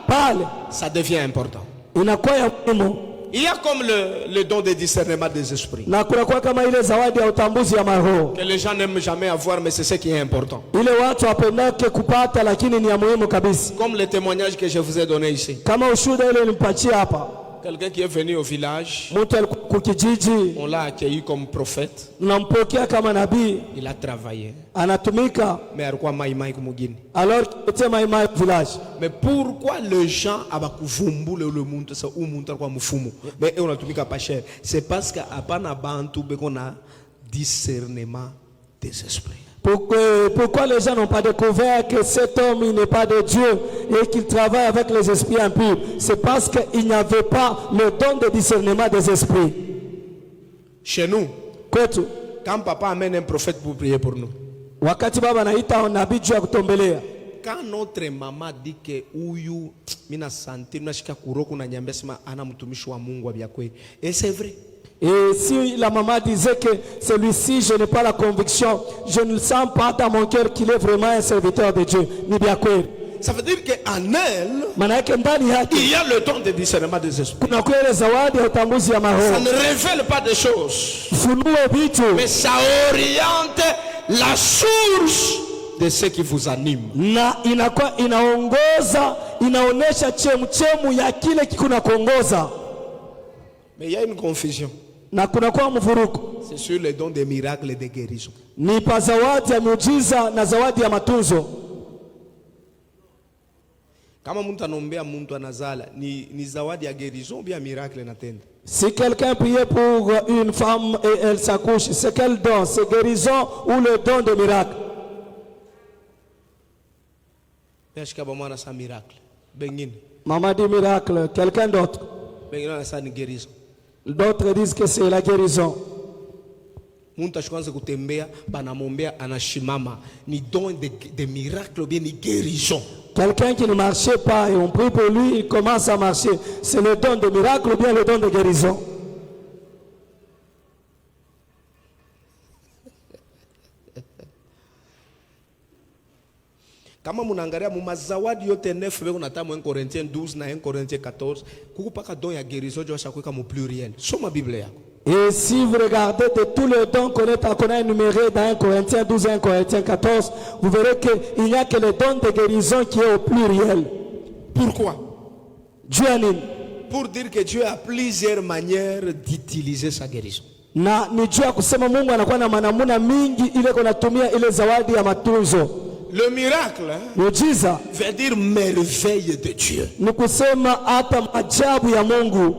parle. Ça devient important. Inakuwa ya muhimu. Il y a comme le don de discernement des esprits. Na kunakuwa kama ile zawadi ya utambuzi ya maroho. Que les gens n'aiment jamais avoir, mais c'est ce qui est important. Ile watu wapendake kupata, lakini ni ya muhimu kabisa. Comme le témoignage que je vous ai donné ici. Kama ushuhuda ile nimpatia hapa. Quelqu'un qui est venu au village, on l'a accueilli comme prophète. Il a travaillé. Mais alors qu'il était maïmaï village. Mais pourquoi les gens abakuvumbu le monde ça ou montre quoi mufumu? Mais on a tout mis pas cher. C'est parce qu'à pana bantu qu'on a discernement des esprits. Pourquoi les gens n'ont pas découvert que cet homme il n'est pas de Dieu et qu'il travaille avec les esprits impurs? C'est parce qu'il n'y avait pas le don de discernement des esprits. Chez nous, quand papa amène un prophète pour prier pour nous, quand notre maman dit que uyu mina santi nashika kuroko na nyambia sema ana mtumishi wa Mungu abiakwe, et c'est vrai. Et si la maman disait que celui-ci, je n'ai pas la conviction, je ne sens pas dans mon cœur qu'il est vraiment un serviteur de Dieu. Ça veut dire qu'en elle, il y a le don de discernement des esprits. Ça ne révèle pas des choses, mais ça oriente la source de ce qui vous anime. Mais il y a une confusion. C'est sur le don des miracles et des guérisons. Kama mtu anombea mtu anazala ni zawadi ya guérison ou bien miracle natenda? Si quelqu'un priait pour une femme et elle s'accouche, c'est quel don? C'est guérison ou le don de miracle? Maman dit miracle, quelqu'un d'autre? D'autres disent que c'est la guérison. Muntu ashikwanza kutembea banamombea anashimama, ni don de miracle ou bien ni guérison. Quelqu'un qui ne marchait pas et on prie pour lui, il commence à marcher. C'est le don de miracle ou bien le don de guérison? Kama munangalia mumazawadi yote 9 beko natamu 1 Corinthiens 12 na 1 Corinthiens 14 kuku paka don ya guérison jo shakweka mu pluriel. Soma Bible yako. Et si vous regardez de tous les dons qu'on a énumérés dans 1 Corinthiens 12 et 1 Corinthiens 14, vous verrez qu'il n'y a que le don de guérison qui est au pluriel. Pourquoi? Dieu pour dire que Dieu a plusieurs manières d'utiliser sa guérison. Na ni Dieu kusema Mungu anakuwa na manamuna mingi ile kunatumia ile zawadi ya matunzo. Le miracle veut dire merveille de Dieu. Ni kusema hata maajabu ya Mungu.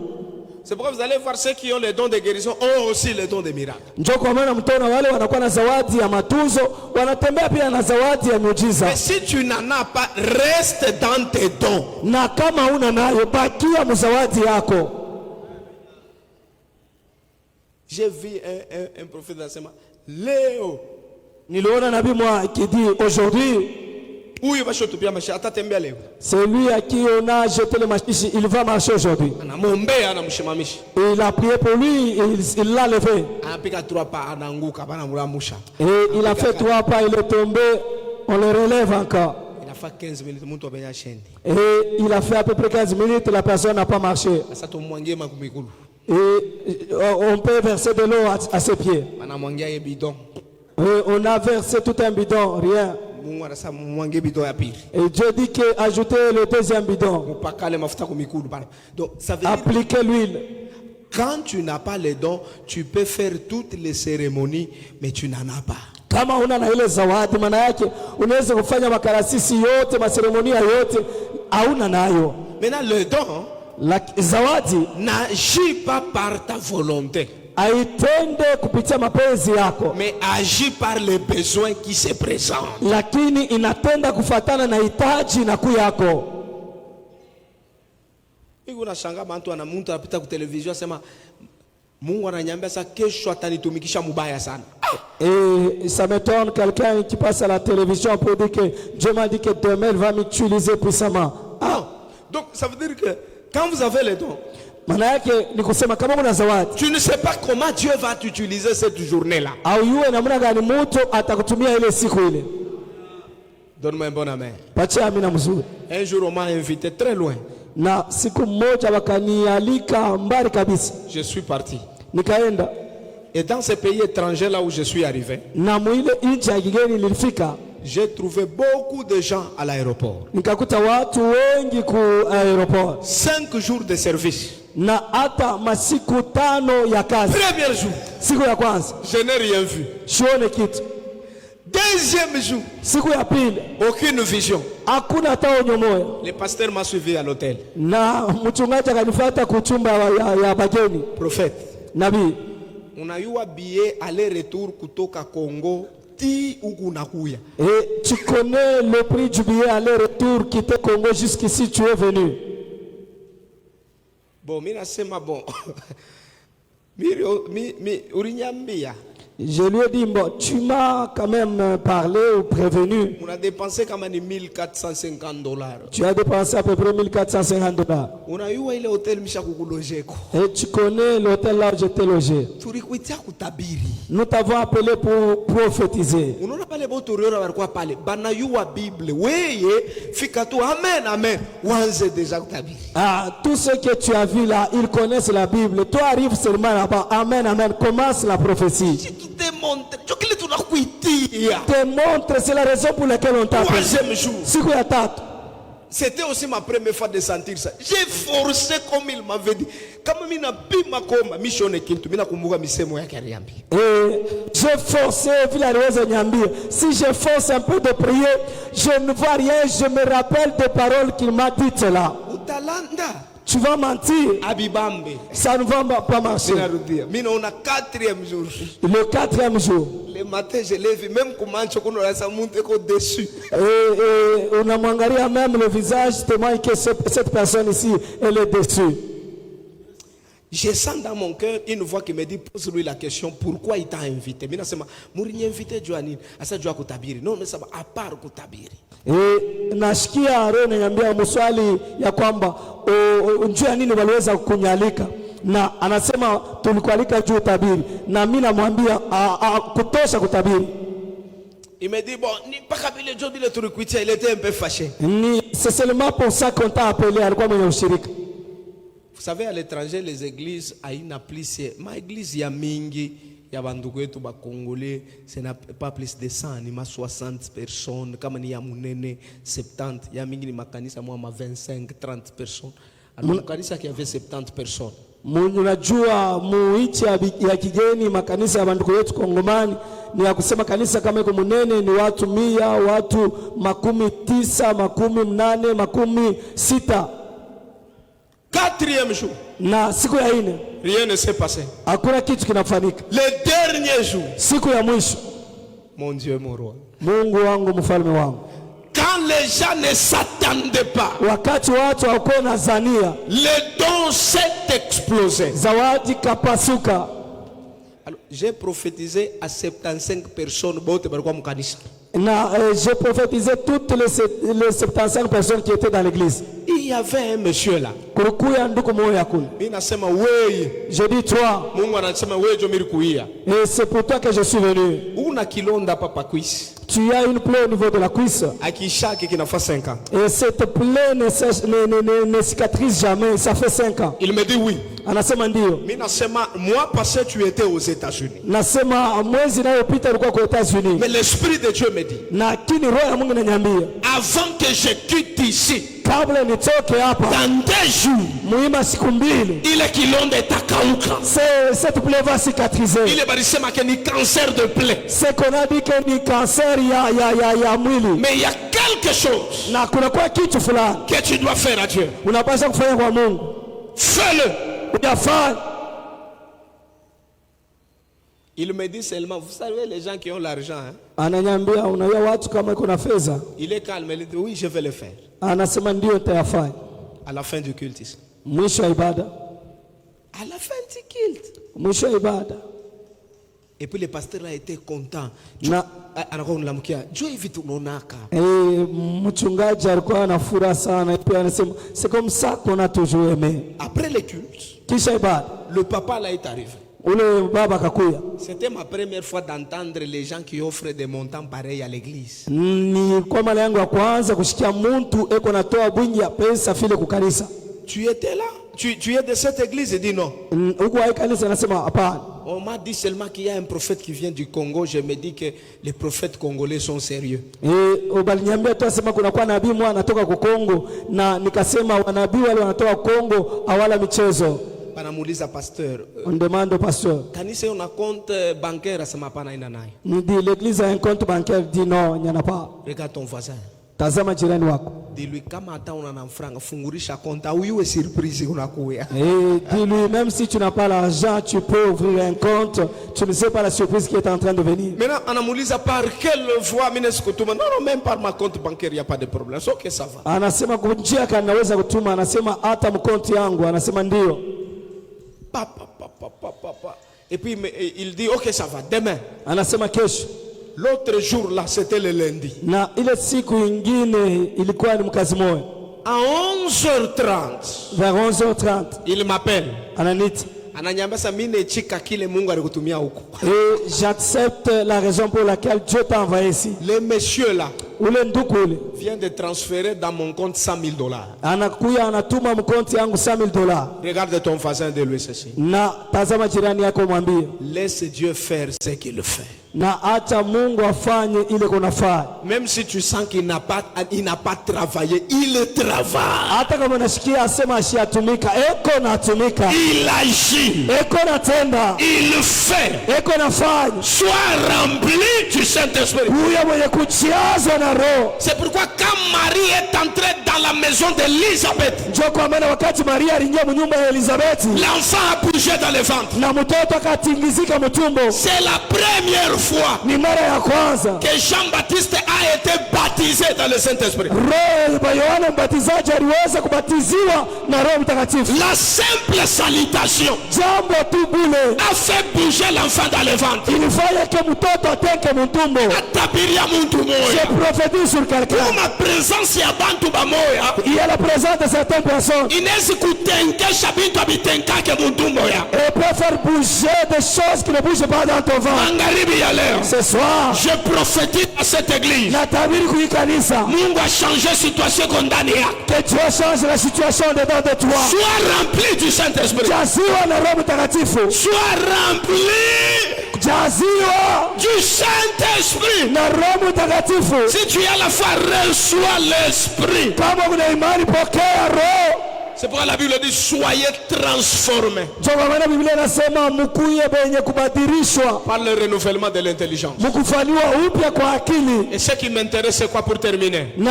C'est pourquoi vous allez voir ceux qui ont les dons de guérison ont aussi les dons de miracles. Njoo kwa maana mtaona wale wanakuwa na zawadi ya matunzo wanatembea pia na zawadi ya miujiza. Mais si tu n'en as pas, reste dans tes dons. Na kama una nayo bakia mzawadi yako. J'ai vu un prophète d'enseignement, Léo. Niliona nabii mwa qui dit aujourd'hui, c'est lui à qui on a jeté le machishi, il va marcher aujourd'hui. Il a prié pour lui et il l'a levé. Et il a fait 3 pas, il est tombé, on le relève encore. Et il a fait à peu près 15 minutes, la personne n'a pas marché. Et on peut verser de l'eau à ses pieds. Et on a versé tout un bidon, rien. Et Dieu dit qu'ajoutez le deuxième bidon. Appliquez l'huile. Quand tu n'as pas les dons, tu peux faire toutes les cérémonies, mais tu n'en as pas. Kama una na ile zawadi maana yake unaweza kufanya makarasisi yote, maseremonia yote, hauna nayo. Maintenant le don, la zawadi n'agit pas par ta volonté. Aitende kupitia mapenzi yako, mais agit par les besoins qui se présentent. Lakini inatenda kufatana na hitaji na kuyako. Iko na shanga mtu anapita kwa television asema Mungu ananiambia sasa kesho atanitumikisha mubaya sana. Et ça m'étonne quelqu'un qui passe à la télévision pour dire que Dieu m'a dit que demain il va m'utiliser puissamment. Ah. Donc ça veut dire que quand vous avez les dons, tu ne sais pas comment Dieu va t'utiliser cette journée-là. Donne-moi un bon amen. Un jour on m'a invité très loin. Je suis parti. Et dans ces pays étrangers là où je suis arrivé, j'ai trouvé beaucoup de gens à l'aéroport. 5 jours de service. Premier jour, je n'ai rien vu. Deuxième jour, aucune vision. Le pasteur m'a suivi à l'hôtel. Prophète, on a eu un billet aller-retour kutoka Congo. Et tu connais le prix du billet aller-retour quitter Congo jusqu'ici, tu es venu. Bon, bon. Je lui ai dit, bon, tu m'as quand même parlé ou prévenu. On a dépensé quand même $1,450. Tu as dépensé à peu près $1,450. On a eu l'hôtel et tu connais l'hôtel là où j'étais logé. Nous t'avons appelé pour prophétiser. Ah, tous ceux que tu as vus là, ils connaissent la Bible. Toi arrive seulement là-bas. Amen, amen. Commence la prophétie. Démontre, c'est la raison pour laquelle on t'a appelé. C'était aussi ma première fois de sentir ça. J'ai forcé comme il m'avait dit. J'ai forcé, si je force un peu de prier, je ne vois rien, je me rappelle des paroles qu'il m'a dites là. Tu vas mentir. Ça ne va pas marcher. Le 4e jour. Le matin, je l'ai vu, même comment ça monte au-dessus. On a mangaré même le visage, témoigne que cette personne ici, elle est déçue. Je sens dans mon cœur une voix qui me dit, pose-lui la question, pourquoi il t'a invité? Non, mais ça va à part Kutabiri. Et nasikia roho inaniambia mswali ya kwamba njia nini waliweza kunyalika na anasema tulikualika juu tabiri na mimi namwambia kutosha kutabiri. Il me dit bon, ni pas kabile job ile tulikuitia, il était un peu fâché. C'est seulement pour ça qu'on t'a appelé, alikuwa mwenye ushirika. Vous savez, à l'étranger, les églises haina plus, ma église ya mingi ya bandugu wetu ba Congolais, ce n'est pas plus de 100, ni ma 60 personnes, kama ni ya munene 70, ya mingi ni makanisa mwa 25, 30 personnes. Alors makanisa qui avait 70 personnes. Unajua muichi ya kigeni makanisa ya bandugu wetu Kongomani ni ya kusema kanisa kama iko munene ni watu 100, watu 90, 80, 60. 4e jour. Na siku ya 4 rien ne s'est passé. Hakuna kitu kinafanyika. Le dernier jour. Siku ya mwisho. Mon Dieu, mon roi. Mungu wangu, mfalme wangu. Quand les gens ne s'attendaient pas, wakati watu hawakuwa na zania, le don s'est explosé. Zawadi kapasuka. Alors, j'ai prophétisé à 75 personnes bote barikuwa mkanisa. J'ai prophétisé toutes les 75 personnes qui étaient dans l'église. Il y avait un monsieur là. Je dis toi. Et c'est pour toi que je suis venu. Tu as une plaie au niveau de la cuisse. Et cette plaie ne cicatrise jamais. Ça fait 5 ans. Il me dit oui. Anasema ndio. Moi parce que tu étais aux États-Unis. Nasema mwezi inayopita ulikuwa kwa États-Unis. Mais l'esprit de Dieu me dit. Lakini roho ya Mungu inaniambia. Avant que je quitte ici. Kabla nitoke hapa. Dans 2 jours. Muima siku 2. Ile kilonda itakauka. Cette plaie va cicatriser. Ile balisema que ni cancer de plaie. C'est qu'on a dit que ni cancer ya mwili. Mais il y a quelque chose. Na kuna kwa kitu fulani. Que tu dois faire à Dieu. Unapaswa kufanya kwa Mungu. Fais-le. Uyafanye. Il me dit seulement, vous savez les gens qui ont l'argent, hein? Ananiambia unajua watu kama iko na fedha. Il est calme, il dit oui, je vais le faire. Anasema ndio nitayafanya. À la fin du culte ici. Mwisho wa ibada. À la fin du culte. Mwisho wa ibada. Et puis le pasteur a été content. Mchungaji alikuwa na furaha sana, pia anasema c'est comme ça qu'on a toujours aimé. Après le culte, kisha ibada, le papa là est arrivé. Ule baba akakuya. C'était ma première fois d'entendre les gens qui offrent des montants pareils à l'église. Ni kwa mara yangu ya kwanza kushikia mtu eko natoa bwingi ya pesa vile kukanisa. Tu étais là? Tu es de cette église? Il dit non. On m'a dit seulement qu'il y a un prophète qui vient du Congo. Je me dis que les prophètes congolais sont sérieux. Panamuliza pasteur. On demande au pasteur. Kanisa on a compte bancaire, ça m'a pas naina nayo. Nous dit l'église a un compte bancaire, dit non, il n'y en a pas. Regarde ton voisin. Tazama jirani wako. Dis-lui kama hata una na franga fungurisha compte au iwe surprise unakuya. Dis-lui même si tu n'as pas l'argent, tu peux ouvrir un compte. Tu ne sais pas la surprise qui est en train de venir. Maintenant anamuliza par quelle voie mines kutuma? Non, même par ma compte bancaire il y a pas de problème. C'est OK, ça va. Anasema kunjia kanaweza kutuma, anasema hata mkonti yangu, anasema ndio. Papa. Et puis il dit OK, ça va demain. Anasema kesho. L'autre jour là, c'était le lundi. Na ile siku ingine ilikuwa ni mkazi moyo. À 11h30. Vers 11h30. Il m'appelle. Ananita. Ananyambia mimi nechika kile Mungu alikutumia huko. Et j'accepte la raison pour laquelle Dieu t'a envoyé ici. Le monsieur là ule nduku ule vient de transférer dans mon compte $100,000. Anakuya anatuma mkonti yangu $100,000. Regarde ton voisin de lui ceci. Na tazama jirani yako mwambie. Laisse Dieu faire ce qu'il fait. Na acha Mungu afanye ile kunafanya. Même si tu sens qu'il n'a pas travaillé, il travaille. Hata kama unasikia asema ashatumika, eko natumika. Il agit. Eko natenda. Il fait. Eko nafanya. Sois rempli du Saint-Esprit. Huyo mwenye kujiazwa na Roho. C'est pourquoi quand Marie est entrée dans la maison d'Élisabeth, njoo kwa maana wakati Maria aliingia nyumba ya Elizabeth, l'enfant a bougé dans le ventre. Na mtoto akatingizika mtumbo. C'est la première fois ni mara ya kwanza que Jean-Baptiste a été baptisé dans le Saint-Esprit. Roho Yohana Mbatizaji aliweza kubatiziwa na Roho Mtakatifu. La simple salutation jambo tu bule a fait bouger l'enfant dans le ventre. Ilifanya que mtoto ateke mtumbo. Atabiria muntu moya. Je prophétise sur quelqu'un. Pour ma présence ya bantu bamoya. Il y a la présence de certaines personnes. Inezi kutenkesha bintu abitenka ke muntu moya. Et peut faire bouger des choses qui ne bougent pas dans ton ventre. Mangaribi ya leo. Ce soir, je prophétise à cette église. Natabiri kuikanisa. Mungu a changé situation ndani yako. Que Dieu change la situation dedans de toi. Sois rempli du Saint-Esprit. Jaziwa na Roho Mtakatifu. Sois rempli. Jaziwa du Saint-Esprit. Na Roho Mtakatifu. Si tu as la foi, reçois l'Esprit. Kama una imani, pokea Roho. C'est pourquoi la Bible dit soyez transformés par le renouvellement de l'intelligence. Et ce qui m'intéresse, c'est quoi pour terminer? Il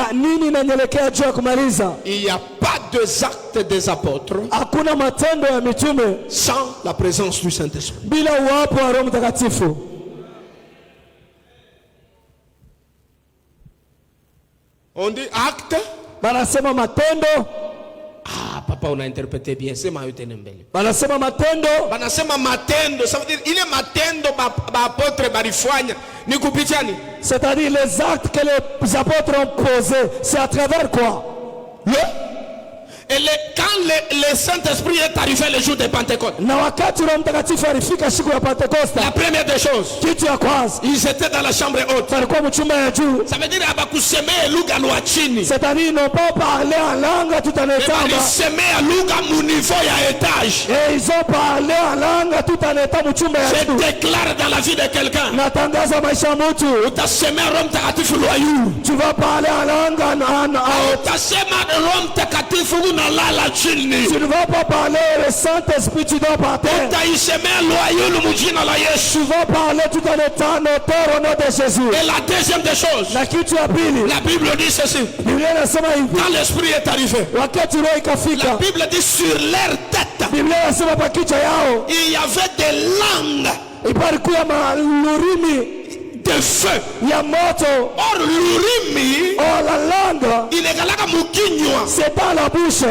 n'y a pas deux actes des apôtres sans la présence du Saint-Esprit. On dit acte. Ah, papa, on a interprété bien. C'est Maïutene Mbele. Banasema matendo. Banasema matendo. Ça veut dire, il est matendo, apôtre barifouanya. Ni kupitiani. C'est-à-dire les actes que les apôtres ont posés. C'est à travers quoi? Et quand le Saint-Esprit est arrivé le jour de Pentecôte, la première des choses, ils étaient dans la chambre haute. Ça veut dire c'est-à-dire ils n'ont pas parlé en langue tout en étant et ils ont parlé en langue tout en étant. Je déclare dans la vie de quelqu'un, tu vas parler en langue tu ne vas pas parler le Saint-Esprit, tu dois partir. Tu vas parler tout en étant notaire au nom de Jésus. Et la deuxième des choses, la Bible dit ceci. Quand l'Esprit est arrivé, la Bible dit sur leur tête, il y avait des langues de feu. Or l'urimi, la langue, c'est pas la bouche.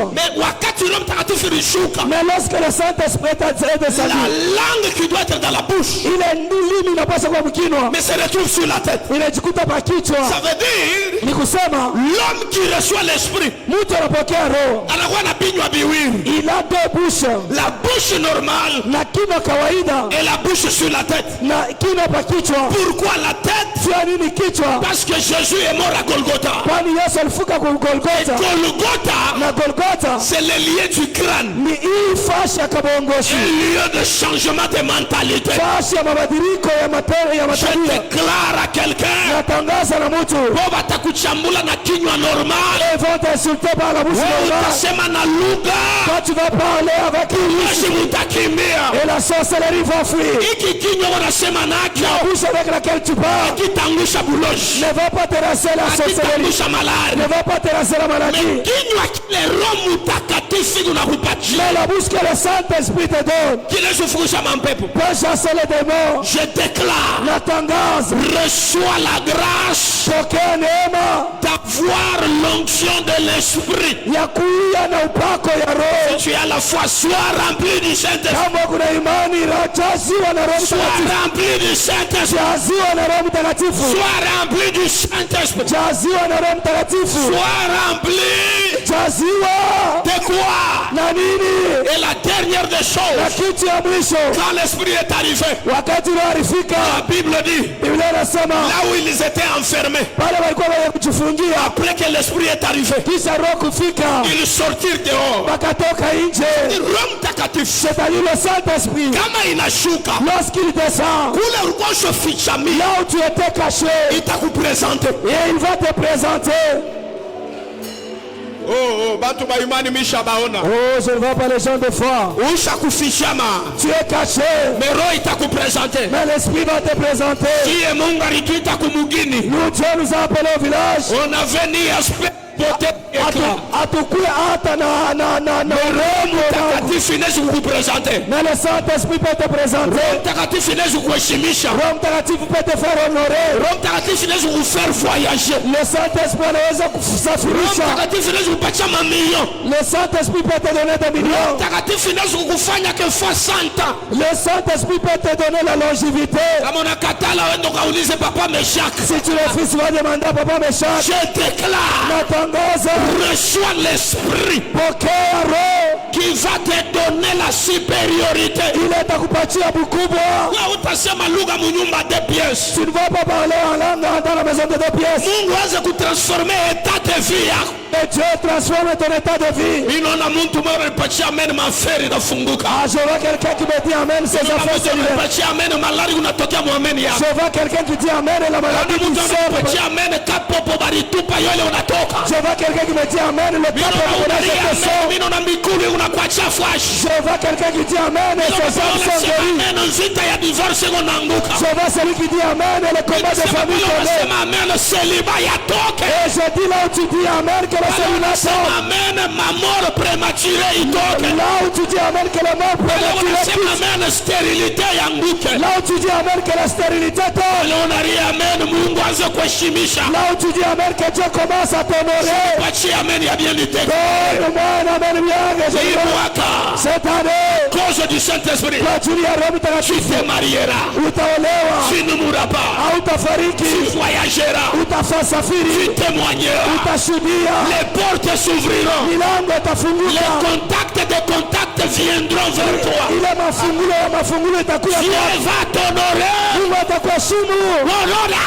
Mais lorsque le Saint-Esprit est descendu, la langue qui doit être dans la bouche, il est ulimi inapaswa kwa mkinwa, mais se retrouve sur la tête. inajikuta pa kichwa. Ça veut dire Ni kusema l'homme qui reçoit l'esprit mtu anapokea roho, anakuwa na binywa biwili, il a deux bouches, la bouche normale na kinywa kawaida et la bouche sur la tête. na kinywa pa kichwa. Pourquoi la tête? Sio nini kichwa? Parce que Jésus est mort à Golgotha. Kwani Yesu alifuka kwa Golgotha, Golgotha, na Golgotha c'est le lieu du crâne, ni hii fashi ya kabongoshi, un lieu de changement de mentalité. fashi ya mabadiliko ya matendo ya Je matabia. déclare à quelqu'un, Natangaza na mtu Boba takuchambula na kinywa normal, ils vont t'insulter par la bouche normale. utasema na lugha, Quand tu vas parler avec basi lui, mutakimbia. et la sorcellerie va fuir. Hiki kinywa wanasema La nakyo bouche avec laquelle tu parles kitangusha buloshi, ne va pas terrasser la sorcellerie, kitangusha malari. ne va pas terrasser la maladie. Kinywa kile Roho Mtakatifu unakupatia Mais la bouche que le Saint-Esprit te donne kinachofundisha mampepo. peut chasser les démons. Je déclare, Natangaza reçois la grâce pokea neema d'avoir l'onction de l'esprit. ya kuia na upako ya roho. Tu es à la fois sois rempli du Saint-Esprit, Kama kuna imani, jaziwa na Roho sois Mtakatifu, rempli du Saint-Esprit, jaziwa na Roho Mtakatifu, sois rempli du Saint-Esprit, jaziwa na Roho Mtakatifu, sois rempli jaziwa de quoi? na nini? Et la dernière des Na choses, kitu ya mwisho, quand l'Esprit est arrivé, wakati roho alifika, la Bible dit, Biblia inasema là où ils étaient enfermés, pale walikuwa wenye kujifungia, après que l'Esprit est arrivé, kisha roho kufika, ils sortirent dehors. wakatoka nje. Roho Mtakatifu C'est-à-dire le Saint-Esprit, kama inashuka lorsqu'il descend, kule ulikuwa ushafichami, là où tu étais caché, itakupresente. et il va te présenter. Batu ba imani mishabaona, Oh, je ne vois pas les gens de foi. ushakufichama, Tu es caché, mais Roho itakupresente. mais l'Esprit va te présenter. Kiye Mungu alituita kumugini, Nous, Dieu nous a appelés au village. on avait ni aspect pote Atukue hata na Roho Mtakatifu inaweza kukupresente. mais le Saint-Esprit peut te présenter. Roho Mtakatifu inaweza kuheshimisha. Roho Mtakatifu peut te faire honorer. Roho Mtakatifu inaweza kufaire voyager. Le Saint-Esprit anaweza Roho kusafirisha. Mtakatifu inaweza kupatia mamilioni. Le Saint-Esprit peut te donner des Roho millions. Mtakatifu inaweza kukufanya kefa 100 ans. Le Saint-Esprit peut te donner la longévité. Kama unakatala wende ukaulize papa Meshak. Si tu le fais, tu vas demander à Papa Meshach. Je déclare, Natangaza reçois l'esprit pokea roho, qui va te donner la supériorité. ile atakupatia bukubwa. Wewe utasema lugha munyumba de pièces. Tu ne vas pas parler en langue dans la maison de 2 pièces. Mungu aweze kutransforme état de vie yako. Et Dieu transforme ton état de vie. Ninaona mtu mmoja alipatia amen, maferi inafunguka. Ah, je vois quelqu'un qui me dit amen, ses affaires se libèrent. Alipatia amen, malari unatokea muameni yako. Je vois quelqu'un qui dit amen et la maladie qui Mtu sort. alipatia amen, kapopo baritupa yole unatoka. Je vois quelqu'un qui me dit amen, le temple de Ninaona la sort. ninaona mikuli unakuachia flash. Je vois quelqu'un qui dit amen et ses hommes sont guéris. Amen, nzita ya divorce unaanguka. Je vois celui qui dit amen et le combat de famille connaît. Unasema amen, celiba yatoke. Et je dis là où tu dis amen que le célibat sort. Amen, ma mort prématurée itoke. Là où tu dis amen que le mort prématuré Unasema quitte. amen, stérilité yanguke. Là où tu dis amen que la stérilité tombe. Unaria amen, Mungu aanze kuheshimisha. Là où tu dis amen que Dieu commence à t'honorer. Pachi amen ya bien niteke. Donne-moi un amen bien que je Hii veux. mwaka Cette année, cause du Saint-Esprit, kwa ajili ya Roho Mtakatifu te mariera, utaolewa, tu ne mourras pas, hautafariki, tu voyageras, utafasafiri, tu témoigneras, utashuhudia, les portes s'ouvriront, milango itafunguka, les contacts viendront vers toi. ile mafungulo itakuja Dieu kwako. va t'honorer. Mungu atakuheshimu. Honora.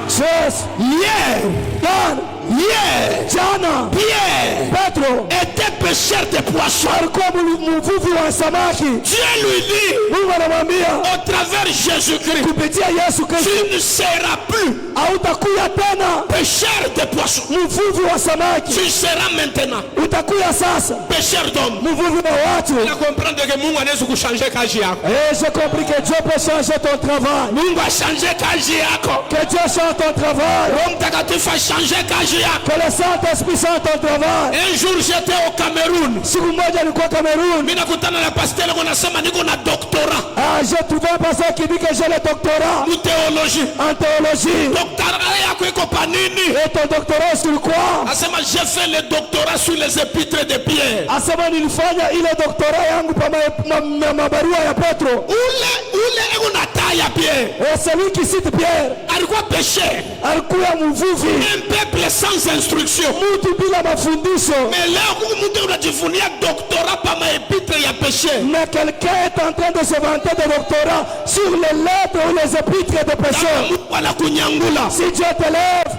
Yes. Hier, hier, Jana Pierre Petro était pêcheur de poissons. alikuwa mvuvi wa samaki. Dieu lui dit, Mungu anamwambia au travers Jésus-Christ, kupitia Yesu Kristo tu ne seras plus hautakuya tena pêcheur de poissons. mvuvi wa samaki, Tu seras maintenant utakuya sasa pêcheur d'hommes. mvuvi wa watu. Tu comprends que Mungu anaweza kuchanger kazi yako. Et j'ai compris que Dieu peut changer ton travail. Mungu achanje kazi yako. Que Dieu change ton travail. Roho Mtakatifu achanje kazi Que le Saint-Esprit soit ton travail. Un jour j'étais au Cameroun. Siku moja nilikuwa Cameroun. Mimi nakutana na pasteur anasema niko na doctorat. J'ai trouvé un pasteur qui dit que j'ai le doctorat en théologie. En théologie. Doctorat yako iko pa nini? Et ton doctorat sur quoi? Asema j'ai fait le doctorat sur les épîtres de Pierre. Asema nilifanya ile doctorat yangu pa mabarua ya Petro. Ule eko na taya Pierre. Et celui qui cite Pierre alikuwa pécheur. Alikuwa mvuvi. Un peuple sans instruction. Mtu bila mafundisho. Mais leo mtu unajivunia doctorat pa maépître ya pécheur. Mais quelqu'un est en train de se vanter de doctorat sur les lettres ou les épîtres de pécheurs. Si Dieu te lève,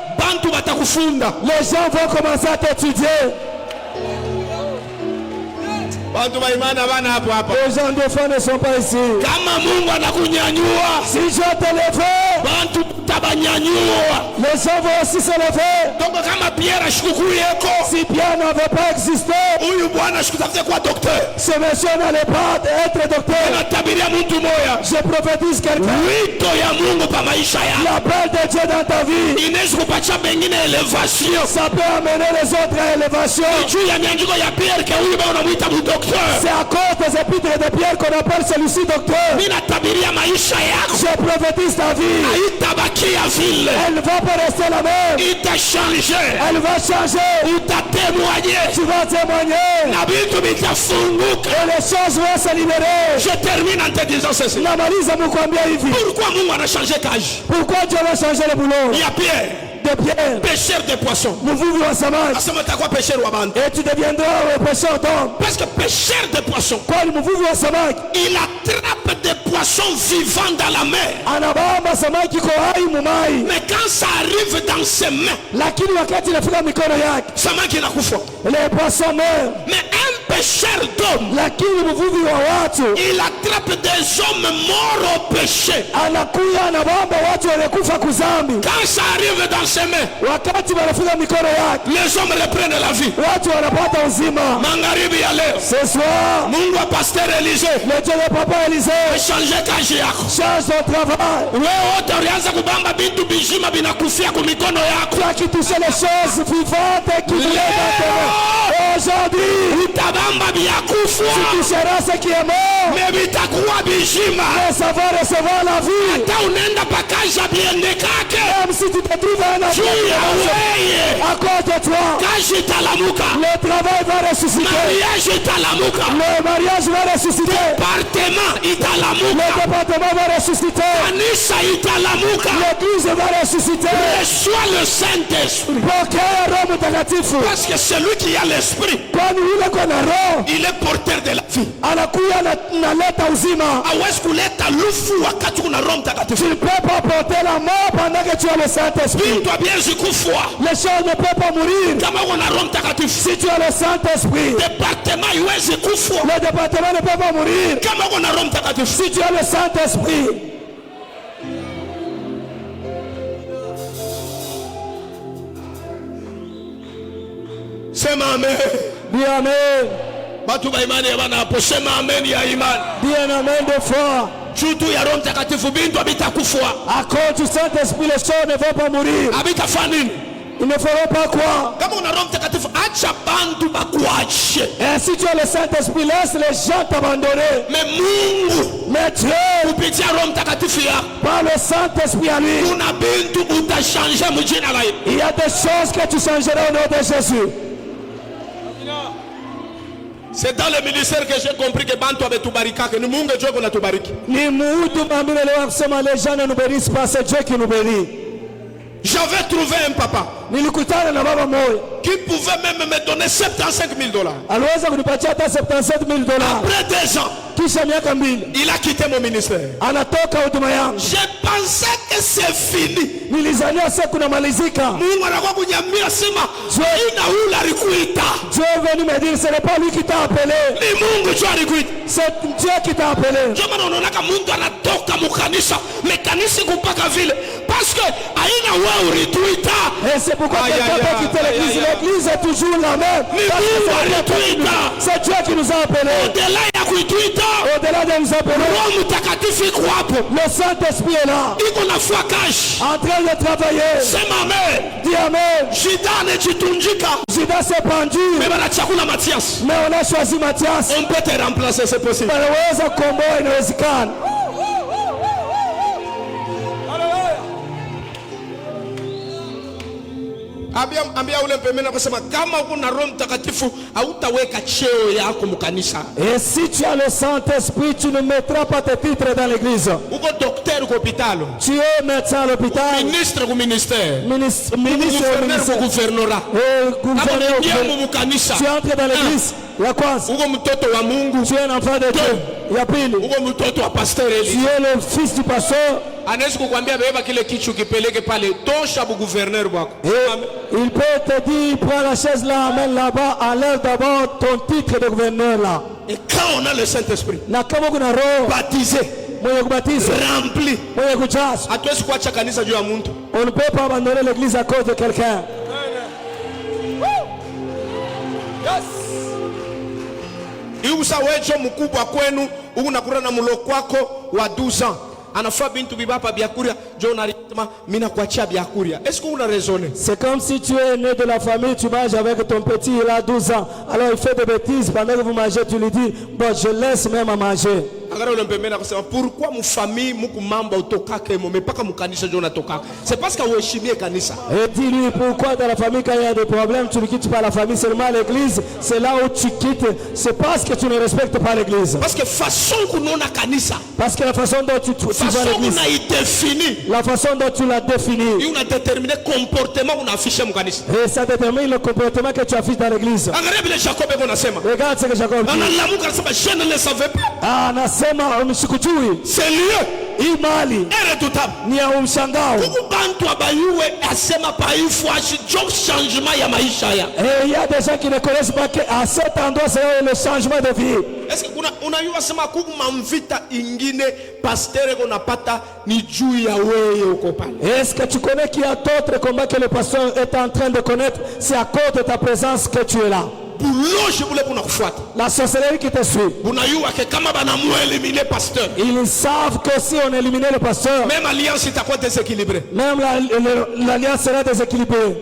les gens vont commencer à t'étudier. Les gens de foi ne sont pas ici. Si Dieu te lève, les gens vont aussi se lever. Si Pierre n'avait pas existé, ce monsieur n'allait pas être docteur. Je prophétise quelqu'un. L'appel de Dieu dans ta vie, ça peut amener les autres à élévation. C'est à cause des épîtres de Pierre qu'on appelle celui-ci docteur. Je prophétise ta vie. Elle va pas rester la même. Elle va changer. Tu vas témoigner. Et les choses vont se libérer. Je termine en te disant ceci. Pourquoi Pourquoi Dieu va changer le boulot? Il y a Pierre. De Pierre. Pêcheur de poissons. Et tu deviendras un pêcheur d'hommes. Parce que pêcheur de poissons, il attrape des poissons vivants dans la mer. Mais quand ça arrive dans ses mains, les poissons meurent. Mais un pêcheur d'hommes, il attrape des hommes morts au péché. Quand ça arrive dans ses mains, les hommes reprennent la vie. Mangaribi ya leo, ce soir, Mungu wa pasteur Élisée, le Dieu de papa Élisée, change kazi yako. Change ton travail. Wewe wote ulianza kubamba bintu bijima binakufia kwa mikono yako. Toi qui touches les choses vivantes qui brillent dans tes mains. Aujourd'hui, utabamba biakufwa. Tu toucheras ce qui est mort. Mais bitakuwa bijima. Mais ça va recevoir la vie. Hata unaenda pakaja biendekake. Même si tu te trouves à un endroit, à cause de toi, kazi talamuka. Le travail va ressusciter. Mariage italamuka. Le mariage va ressusciter. Département italamuka. Le département va ressusciter. Kanisa italamuka. L'église va ressusciter. Reçois le Saint-Esprit. Parce que celui qui a l'esprit, il est porteur de la vie. Tu ne peux pas porter la mort pendant que tu as le Saint-Esprit. Les choses ne peuvent pas mourir si tu as le Saint-Esprit. Le département ne peut pas mourir si tu as le Saint-Esprit. C'est amen. Dis amen. Dis un amen de foi. À cause du Saint-Esprit, les choses ne vont pas mourir. Ils ne feront pas quoi? Et si tu as le Saint-Esprit, laisse les gens t'abandonner. Mais Dieu, par le Saint-Esprit à lui, il y a des choses que tu changeras au nom de Jésus. C'est dans le ministère que j'ai compris que Bantu avait tout barricade, que nous Mungu Dieu qu'on a tout barricade. Les gens ne nous bénissent pas, c'est Dieu qui nous bénit. J'avais trouvé un papa qui pouvait même me donner 75 000 $. Après 2 ans, il a quitté mon ministère. J'ai pensé que c'est fini. Dieu est venu me dire, ce n'est pas lui qui t'a appelé. C'est Dieu qui t'a appelé. Parce que et c'est c'est pourquoi quelqu'un peut quitter l'église. L'église est toujours la même. C'est Dieu qui nous a appelés. Au-delà de nous appeler, le Saint-Esprit est là. En train de travailler. Dis Amen. Judas s'est pendu. Mais on a choisi Matthias. On peut te remplacer, c'est possible. Et si tu as le Saint-Esprit, tu ne mettras pas tes titres dans l'église. Tu es médecin à l'hôpital, ministre au ministère, ministre au ministère, gouvernorat. Tu entres dans l'église. Tu es un enfant de Dieu. Tu es le fils du pasteur. Et il peut te dire, prends la chaise là, amène là-bas, enlève d'abord ton titre de gouverneur là. Et quand on a le Saint-Esprit baptisé, rempli, on ne peut pas abandonner l'église à cause de quelqu'un. C'est comme si tu es né de la famille, tu manges avec ton petit, il a 12 ans. Alors il fait des bêtises, pendant que vous mangez, tu lui dis, bon, je laisse même à manger. Pourquoi mon famille c'est parce que et dis-lui pourquoi dans la famille quand il y a des problèmes tu ne quittes pas la famille seulement l'église, c'est là où tu quittes, c'est parce que tu ne respectes pas l'église. Parce que la façon dont tu vois l'église, la façon dont tu l'as définie, il a déterminé comportement et ça détermine le comportement que tu affiches dans l'église. Regarde ce que Jacob dit. Je ne le savais pas. C'est lieu. Imali ni ya umshangao. Et il y a des gens qui ne connaissent pas qu'à cet endroit c'est le changement de vie. Est-ce que unajua sema kumamvita ingine pasteur konapata ni juu ya wewe uko pale? Est-ce que tu connais qu'il y a d'autres combats que le pasteur est en train de connaître? C'est à cause de ta présence que tu es là. La sorcellerie qui te suit. Ils savent que si on élimine le pasteur, même l'alliance est déséquilibrée. Même l'alliance sera déséquilibrée.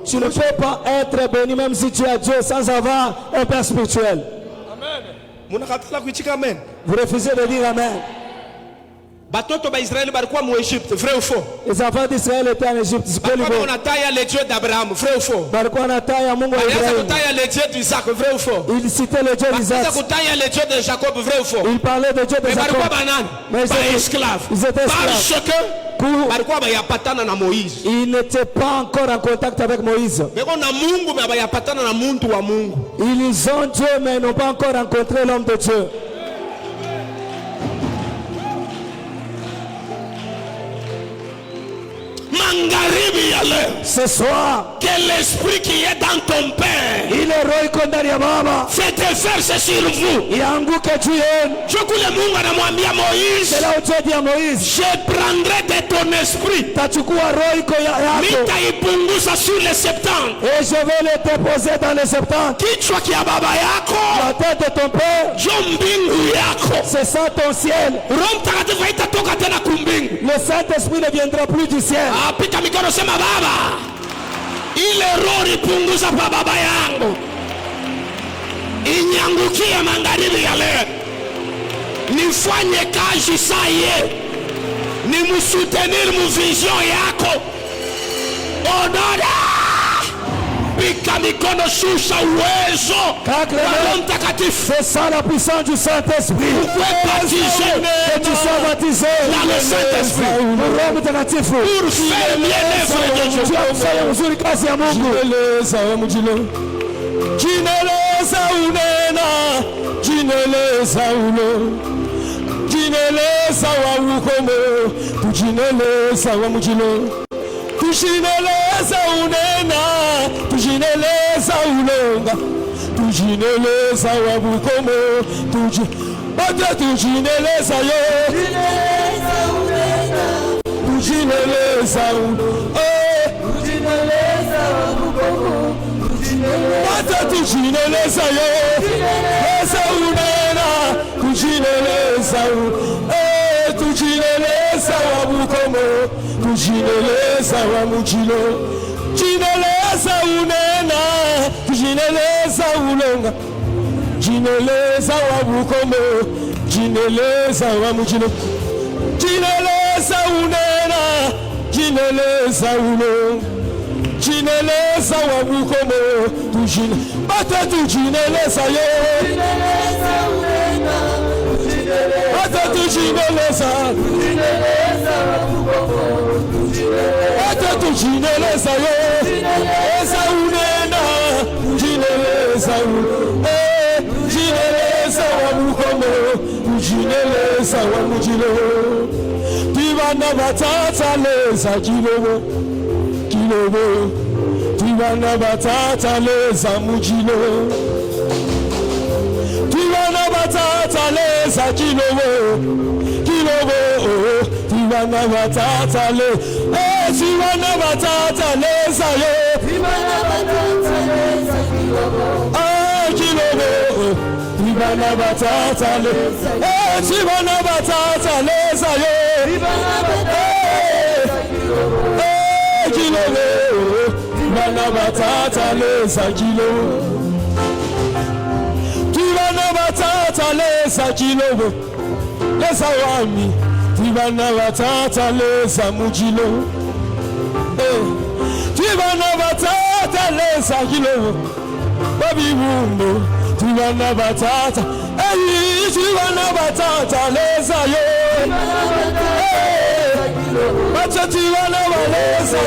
Tu ne peux pas être béni même si tu as Dieu sans avoir un père spirituel. Amen. Vous refusez de dire Amen. Les enfants d'Israël étaient en Égypte. On taille le Dieu d'Abraham, vrai ou faux? Il citait le Dieu d'Isaac. Le Dieu de Jacob, vrai ou faux? Il parlait de Dieu de Jacob. Mais ils étaient esclaves. Parce que ils n'étaient pas encore en contact avec Moïse. Ils ont Dieu mais n'ont pas encore rencontré l'homme de Dieu. Ce soir, que l'esprit qui est dans ton père fait faire sur vous. C'est là où Dieu dit à Moïse, je prendrai de ton esprit sur les 70 et je vais le déposer dans les 70. La tête de ton père, c'est ça ton ciel. Le Saint-Esprit ne viendra plus du ciel. Ile roho ipunguza kwa baba yangu inyangukie magharibi ya leo, nifanye kazi saye, nimsutenir muvision yako ododa pika mikono, shusha uwezo wa Roho Mtakatifu. C'est ça la puissance du Saint-Esprit. Que tu sois baptisé dans le Saint-Esprit pour faire bien l'œuvre de Dieu. Jineleza unena, jineleza ulo, jineleza wa ukomo, tujineleza wa mujilo, tujineleza unena, tujineleza ulonga, tujineleza wabukomo bata tujineleza yo tujineleza wabukomo bata tujineleza yo leza unena tujineleza tujineleza wabukomo tujineleza wamujilo jineleza unena tujineleza ulonga jineleza wabukomo jineleza wamujilo jineleza unena jineleza ulonga jineleza wabukomo tujine bata tujineleza yo bata tujineleza bata tujineleza yo eza unena jineleza jineleza wabukomo tujineleza wamujilo tibana batata leza kilobo tibana batata leza mujilo tibana batata leza kilobo tibana batata le tibana batata leza yo tibana batata leza kilobo tibana batata le tibana batata leza yo tibana batata kilobo tibana batata leza kilo tibana batata leza kilobo leza wami tibana batata leza mujilo tibana batata leza kilobo babibundo tibana batata tibana batata leza yo tibana baleza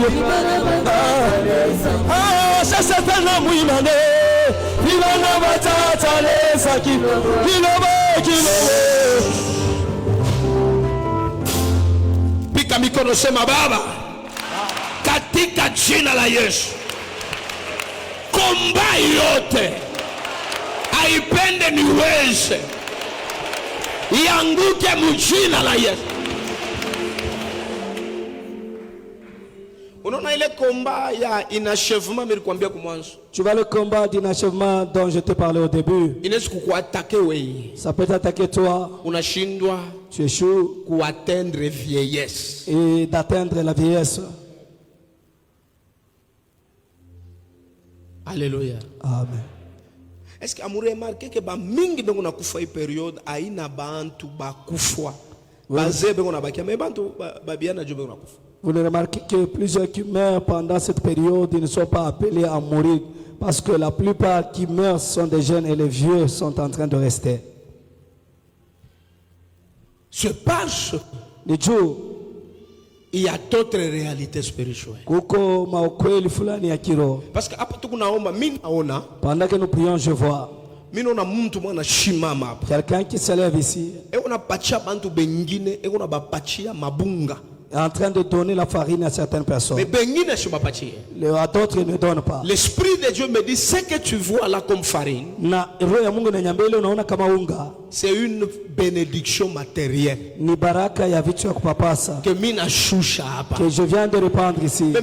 yo sasa tena muimane tibana batata leza kilobo pika mikono sema Baba katika jina la Yesu komba yote aipende niweze ianguke mjina la Yesu. Unaona ile combat ya inachèvement nilikwambia kwa mwanzo. Tu vois le combat d'inachèvement dont je te parlais au début. Inaweza kukuattaquer wewe. Ça peut t'attaquer toi. Unashindwa tu échoues kuatteindre vieillesse et d'atteindre la vieillesse. Alléluia. Amen. Est-ce que vous remarquez que ba mingi bengo na kufa hii période aina bantu ba kufwa. Bazé bengo na bakia mais bantu ba biana jo bengo na kufa. Vous ne remarquez que plusieurs qui meurent pendant cette période, ils ne sont pas appelés à mourir parce que la plupart qui meurent sont des jeunes et les vieux sont en train de rester. Se passe. Le jour, il y a d'autres réalités spirituelles. Parce que pendant que nous prions, je vois quelqu'un qui se lève ici en train de donner la farine à certaines personnes. À d'autres, ne donnent pas. L'Esprit de Dieu me dit, ce que tu vois là comme farine, c'est une bénédiction matérielle que je viens de répandre ici.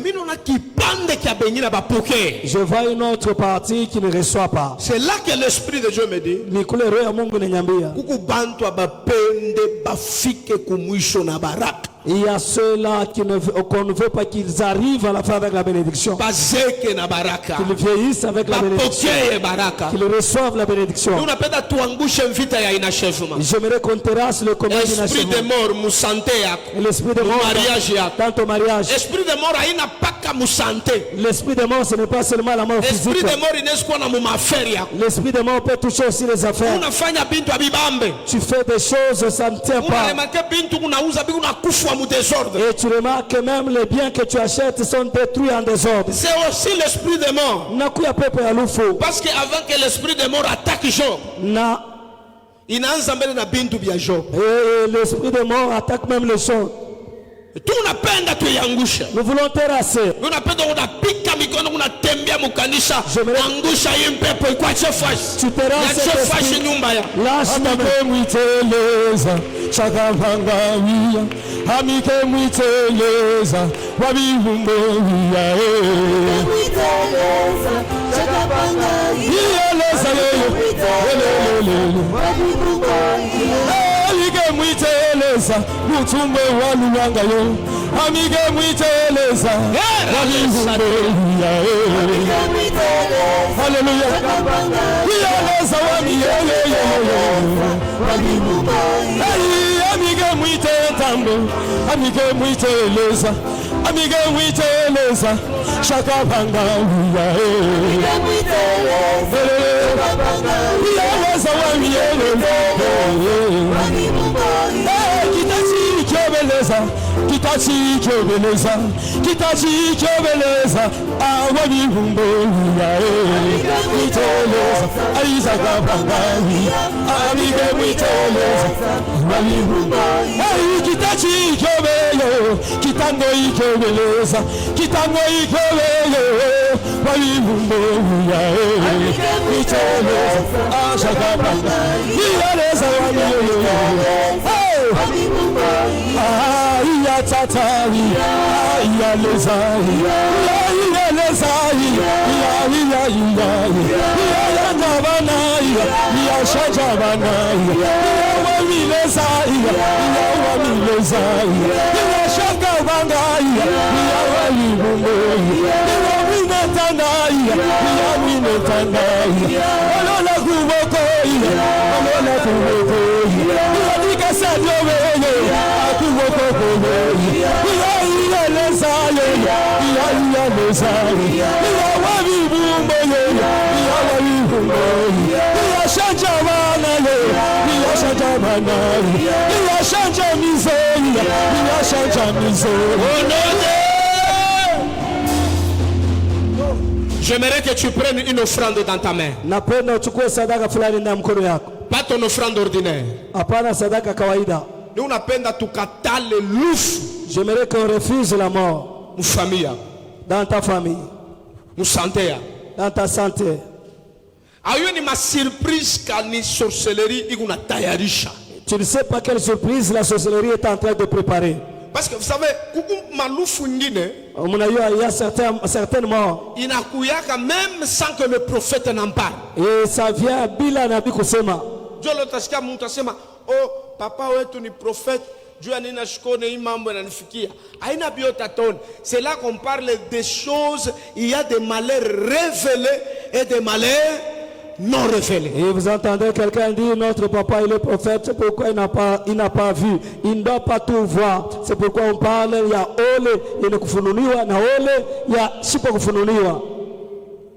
Je vois une autre partie qui ne reçoit pas. C'est là que l'Esprit de Dieu me dit, il y a ceux-là qu'on ne veut pas qu'ils arrivent à la fin avec la bénédiction. Qu'ils vieillissent avec la bénédiction. Qu'ils reçoivent la bénédiction. J'aimerais qu'on terrasse le commun d'inachèvement. L'esprit de mort, l'esprit de mort dans ton mariage. L'esprit de mort, l'esprit de mort, ce n'est pas seulement la mort physique. L'esprit de mort peut toucher aussi les affaires. Tu fais des choses, ça ne tient pas. Et tu remarques que même les biens que tu achètes sont détruits en désordre. C'est aussi l'esprit de mort. Parce qu'avant que l'esprit de mort attaque Job, et l'esprit de mort attaque même les gens. tunapenda tuyangusha. Nous voulons terrasser. Tunapenda unapika mikono unatembea mukanisa. Angusha hii mpepo ikwache fashi. Tu terrasses. Yache fashi nyumba ya. Amike mwiteleza chakavangawia. Amike mwiteleza wabihumboia. Mwiteleza chakavangawia. Yeleza lelo. Amike mwiteleza mutumbe waluwangayo. Amike mwiteleza wabihumboia. Hallelujah. Yeleza wabihumboia. Amike mwiteleza. Amike mwiteleza. Amike mwiteleza shakavangawia. Amike mwiteleza chakavangawia. Yeleza wabihumboia. Kitachi kyobeleza awabihumboia. Mwiteleza aizakavangawia. Amike mwiteleza wabihumboia. Kitachi kyobelo kitango ikyobeleza wabihumboia. Mwiteleza ashakavangawia. Yeleza wabihumboia. Ya tatari ya lezai ya lezai ya nabana ya shajabana ya wamilezai ya shakavanga ya walibumbo ya winetanda alola kuboko ya dikasadio J'aimerais que tu prennes une offrande dans ta main. Napenda uchukue sadaka fulani ndani ya mkono yako. Pas ton offrande ordinaire. Hapana sadaka kawaida. Nous unapenda tukatale lufu. J'aimerais qu'on refuse la mort. Mufamia. Dans ta famille. Musantea. Dans ta santé. Ayo ni ma surprise kani sorcellerie ikuna tayarisha. Tu ne sais pas quelle surprise la sorcellerie est en train de préparer. Parce que vous savez, kuku malufu ngine. Il y a certaines morts. Inakuyaka même sans que le prophète n'en parle. Et ça vient bila nabii kusema. Jolo tasikia mtu asema, oh papa wetu ni prophète. Dieu anina shikone hii mambo yananifikia. Haina biota tone. C'est là qu'on parle des choses, il y a des malheurs révélés et des malheurs non révélés. Et vous entendez quelqu'un dire notre papa il est prophète, c'est pourquoi il n'a pas vu, il ne doit pas tout voir. C'est pourquoi on parle il y a ole yenye kufunuliwa na ole ya sipo kufunuliwa.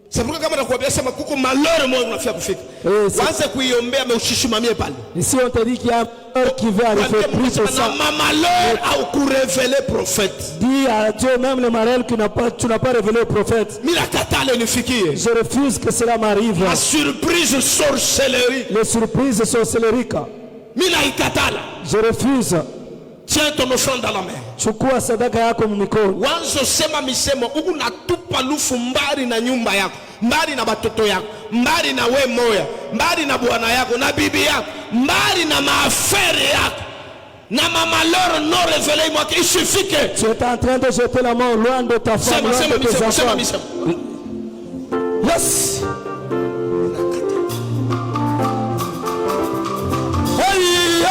C'est pourquoi kama nakuambia sema kuko malheur moja unafia kufika. Kwanza kuiombea ameushishimamie pale. Ici on te dit qu'il y a un malheur qui va arriver plus que ça. Malheur au coup révélé prophète. Dis à Dieu même le malheur que tu n'as pas révélé au prophète. Je refuse que cela m'arrive. La surprise sorcellerie. Les surprises sorcelleriques. Je refuse. Tiens ton offrande dans la main. Chukua sadaka yako mikono. Wanzo sema misemo uku natupa lufu mbali na nyumba yako, mbali na batoto yako, mbali na we moya, mbali na bwana yako na bibi yako, mbali na maafere yako. Na malheur non révélé moi il suffit que tu es en train de jeter la mort loin de ta femme, loin de tes enfants. Yes.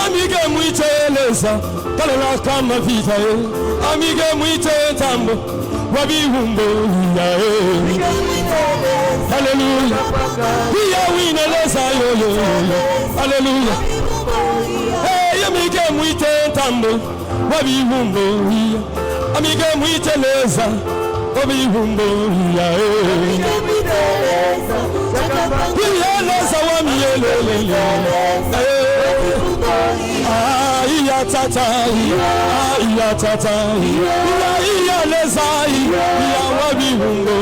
Amiga mwiteleza kalala kama vita amiga mwitetambo wabihumboia haleluya ya wineleza yo haleluya amiga mwitetambo wabihumboia amiga mwiteleza wabihumboia yeleza wamielele ya tata ya tata ya lezai ya wabihungo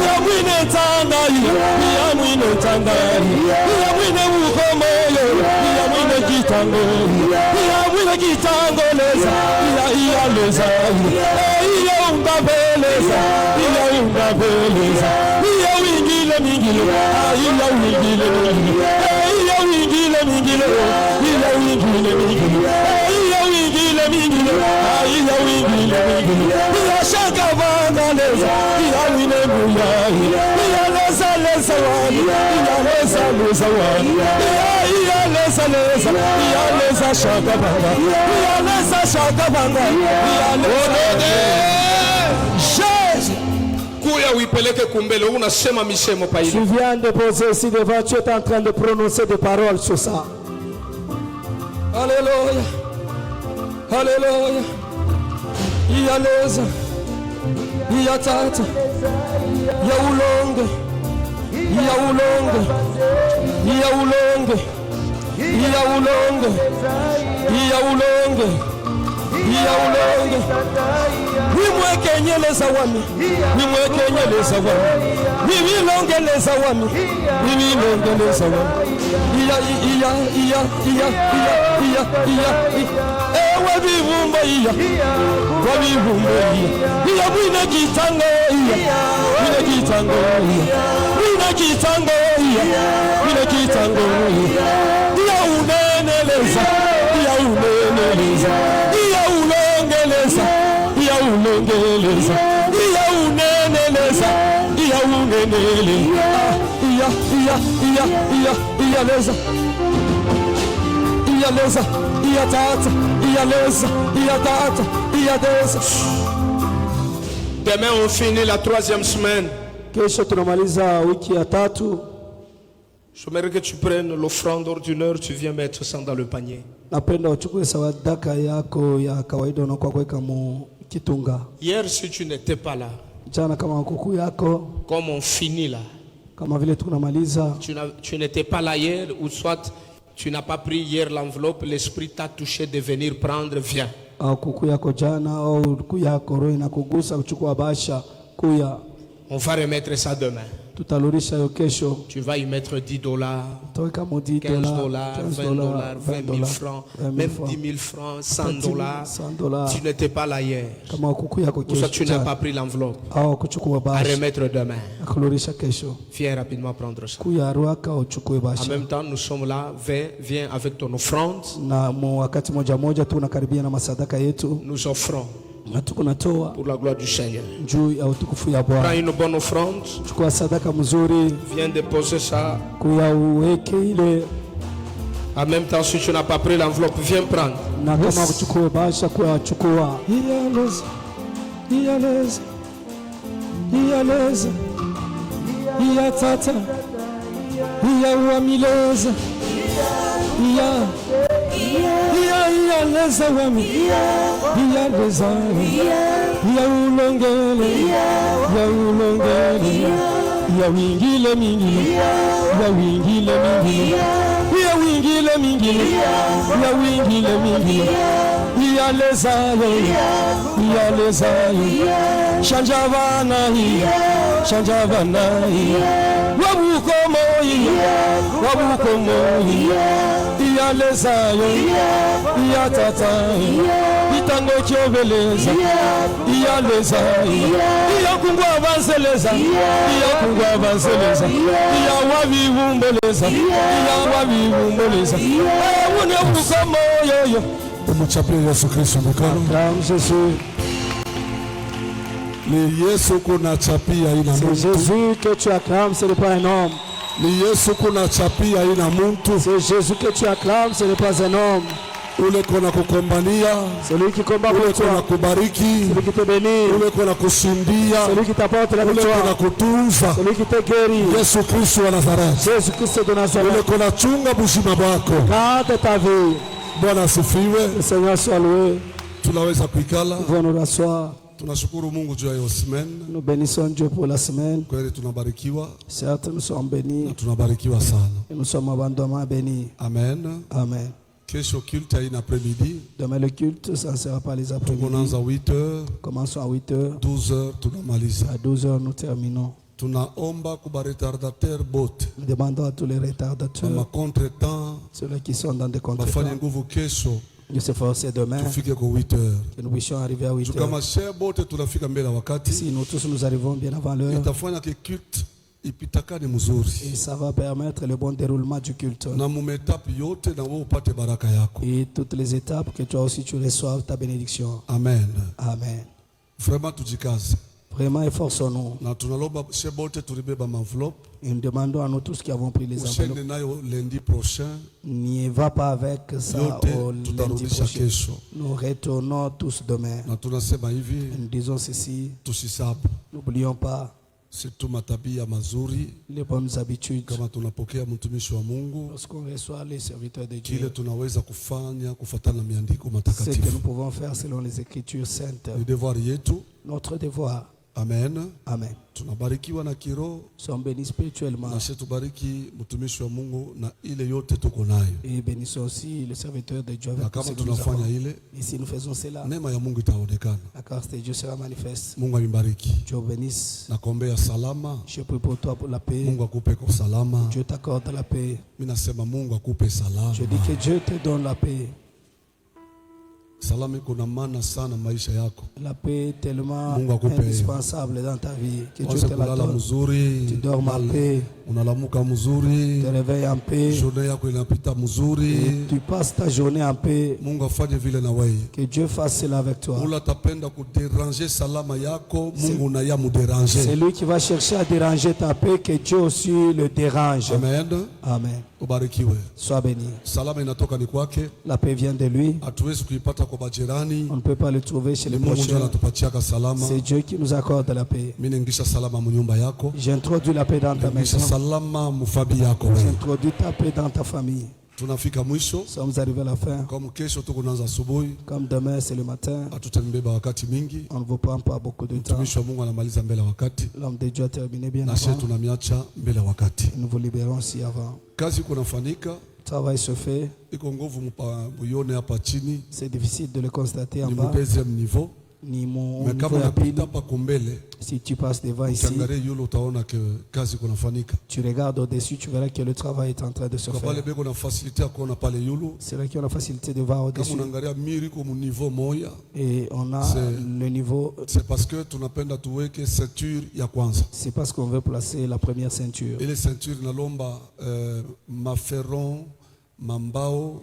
ya mwine tanda ya mwine tanda ya mwine ukomo ya mwine kitango leza ya beleza, iya unga beleza, iya unga beleza, iya wingile mingile, iya wingile mingile, iya wingile mingile, iya wingile mingile, iya wingile mingile, iya wingile mingile, iya shaka vanga leza, iya wine muya, iya leza leza wani, iya leza leza wani, iya leza leza, iya leza shaka vanga, iya leza shaka vanga, iya leza. Jésus. Tu viens de poser ici devant, tu es en train de prononcer des paroles sur ça. Alléluia. Alléluia. Il y a les, il y a tata, il y a oulongue, il y a oulongue, il y a oulongue, il y a oulongue, il y a oulongue, il y a oulongue. Oui, moi, Kenya les awami. Oui, moi, Kenya les awami. Oui, oui, longue les awami. Oui, oui, longue les awami. Il y a. Eh, wabi vumba iya. Wabi vumba iya. Iya, wina kitango iya. Wina kitango iya. Wina kitango iya. Wina kitango iya. Iya unene leza. Iya unene leza. Iya ulonge leza. Iya unengeleza, iya uneneleza, iya uneneleza, iya leza, iya leza, iya tata, iya leza, iya tata, iya leza. Demain on finit la 3e semaine. Kesho tunamaliza wiki ya tatu. J'aimerais que tu prennes l'offrande ordinaire, tu viens mettre ça dans le panier. Napenda uchukue sadaka yako ya kawaida na kuweka mu kitunga. Hier si tu n'étais pas là, jana kama kuku yako, comme on finit là, kama vile tunamaliza, tu n'étais pas là hier, ou soit tu n'as pas pris hier l'enveloppe, l'esprit t'a touché de venir prendre, viens. Au kuku yako jana au kuku yako roho inakugusa kuchukua basha kuya. On va remettre ça demain. Tutalurisha yo kesho. Tu vas y mettre $10, $15 $20 $20 000 francs, même 10 000 francs, $100. Tu n'étais pas là hier. Ou ça tu n'as pas pris l'enveloppe. À remettre demain. Viens rapidement prendre ça. En même temps, nous sommes là. Viens avec ton offrande. Nous offrons pour la gloire du Seigneur. Prends une bonne offrande. Viens déposer ça. En même temps, si tu n'as pas pris l'enveloppe, viens prendre. Iya leza wami, iya leza wami, iya ulongele, iya ulongele, iya wingile mingile, iya wingile mingile, iya wingile mingile, iya wingile mingile, iya leza wami, iya leza wami, shanjavana iya, shanjavana iya, wabukomo iya, wabukomo iya. Iya leza yo, iya tata yo, itango kyobeleza, iya leza yo, iya kungwa avanseleza, iya kungwa avanseleza, iya wabibumboleza, iya wabibumboleza, wune ukamo yoyo. Tumchapie Yesu Kristo mkono. Naam Jésus. Ni Yesu kunachapia ina Mungu. C'est Jésus que tu acclames, ce n'est pas un homme. Ni Yesu kunachapia ina muntu. C'est Jésus que tu acclames, ce n'est pas un homme. Ule kona kukombania, celui qui combat pour toi, ule kona kubariki, celui qui te bénit, ule kona kushindia, celui qui t'apporte la victoire, ule kona kutunza, celui qui te guérit. Yesu Kristo wa Nazareti. Jésus Christ de Nazareth. Ule kona chunga buzima bwako. Garde ta vie. Bwana asifiwe. Le Seigneur soit loué. Tunaweza kuikala. Nous nous rasseoir. Tunashukuru Mungu juu ya hiyo semaine. Nous bénissons Dieu pour la semaine. Kweli tunabarikiwa. Certes, nous sommes bénis. Na tunabarikiwa sana. Et nous sommes abondamment bénis. Amen. Amen. Kesho culte ina après-midi. Demain le culte, ça ne sera pas les après-midi. Tunaanza 8h. Commençons à 8h. 12h tunamaliza. À 12h nous terminons. Tunaomba kuba retardateur bote. Nous demandons à tous les retardateurs, Kama contretemps, ceux qui sont dans des bafanye contretemps, nguvu kesho de s'efforcer demain, tufike kwa 8 heures. que nous puissions arriver à 8 heures. Kama share bote tunafika mbele wakati. Si nous tous nous arrivons bien avant l'heure, Itafanya ke culte ipitakane mzuri. et ça va permettre le bon déroulement du culte. Na mumetapi yote na wewe upate baraka yako. Et toutes les étapes, que toi aussi tu reçoives ta bénédiction. Amen. Amen. Vraiment tujikaze. Vraiment, efforçons-nous. Na tunalomba share bote tulibeba enveloppe. Et nous demandons à nous tous qui avons pris les Ushende enveloppes, nayo lundi prochain. n'y va pas avec ça Yote au lundi tutarudisha prochain. kesho. Nous retournons tous demain. Na tunasema hivi, Nous disons ceci, tusisabu. n'oublions pas Situ matabia mazuri les bonnes habitudes. kama tunapokea mtumishi wa Mungu, Lorsqu'on reçoit les serviteurs de kile Dieu, tunaweza kufanya kufuatana na maandiko ce que nous matakatifu. pouvons faire selon les Écritures saintes, Ni devoir yetu. notre devoir. Amen. Amen. Tunabarikiwa na kiroho Nous sommes bénis spirituellement na sisi tubariki mtumishi wa Mungu na ile yote tuko nayo. et bénissons aussi le serviteur de Dieu Na avec tout kama ce que nous tunafanya avons. ile, Et si nous faisons cela, neema ya Mungu itaonekana. la grâce de Dieu sera manifeste. Mungu aimbariki. Dieu bénisse. Na kuombea salama. Je prie pour toi pour la paix. Mungu akupe kwa salama. Dieu t'accorde la paix. Mimi nasema Mungu akupe salama. Je dis que Dieu te donne la paix. Salama iko na maana sana maisha yako. La paix est tellement Mungu akupe. indispensable dans ta vie. Que Dieu Uanze te la kulala donne. mzuri. Tu dors en paix. Unalamuka mzuri. Tu te réveilles en paix. Journée yako inapita Et mzuri. tu passes ta journée en paix. Mungu afanye vile na wewe. Que Dieu fasse cela avec toi. Ula tapenda kuderanger salama yako, Mungu na ya muderanger. C'est lui qui va chercher à déranger ta paix, que Dieu aussi le dérange. Amen. Amen. Ubarikiwe. Sois béni. Salama inatoka ni kwake. La paix vient de lui. Hatuwezi kuipata kwa majirani. On ne peut pas le trouver chez les Ni Mungu ndiye prochains. anatupatiaka salama. C'est Dieu qui nous accorde la paix. Mimi naingisha salama mu nyumba yako. J'introduis la paix dans ta Naingisha maison. salama mu fabi yako wewe. J'introduis ta paix dans ta famille. Tunafika mwisho. Nous sommes arrivés à la fin. Kama kesho tuko naanza asubuhi. Comme demain, c'est le matin. Hatutembeba wakati mingi. On ne vous prend pas beaucoup de temps. Mtumishi wa Mungu anamaliza mbele ya wakati. L'homme de Dieu a terminé bien Na sisi avant. tunamiacha mbele ya wakati. Nous vous libérons aussi avant. Kazi kunafanyika. Le travail se fait. Iko nguvu muyone hapa chini. C'est difficile de le constater en Ni bas. mu deuxième niveau. Ni mon Mais niveau kama rapide. unapita hapa kumbele, Si tu passes devant ici, ukiangalia yule utaona ke kazi kunafanyika. tu regardes au-dessus, tu verras que le travail est en train de se Kwa faire. pale beko na facilité ya kuona pale yulu. C'est là qui ont la facilité de voir Kama au-dessus. unaangalia miri kwa mu niveau moya, Et on a C'est- le niveau. c'est parce que tunapenda tuweke ceinture ya kwanza. C'est parce qu'on veut placer la première ceinture. Ile ceinture nalomba maferron, mambao,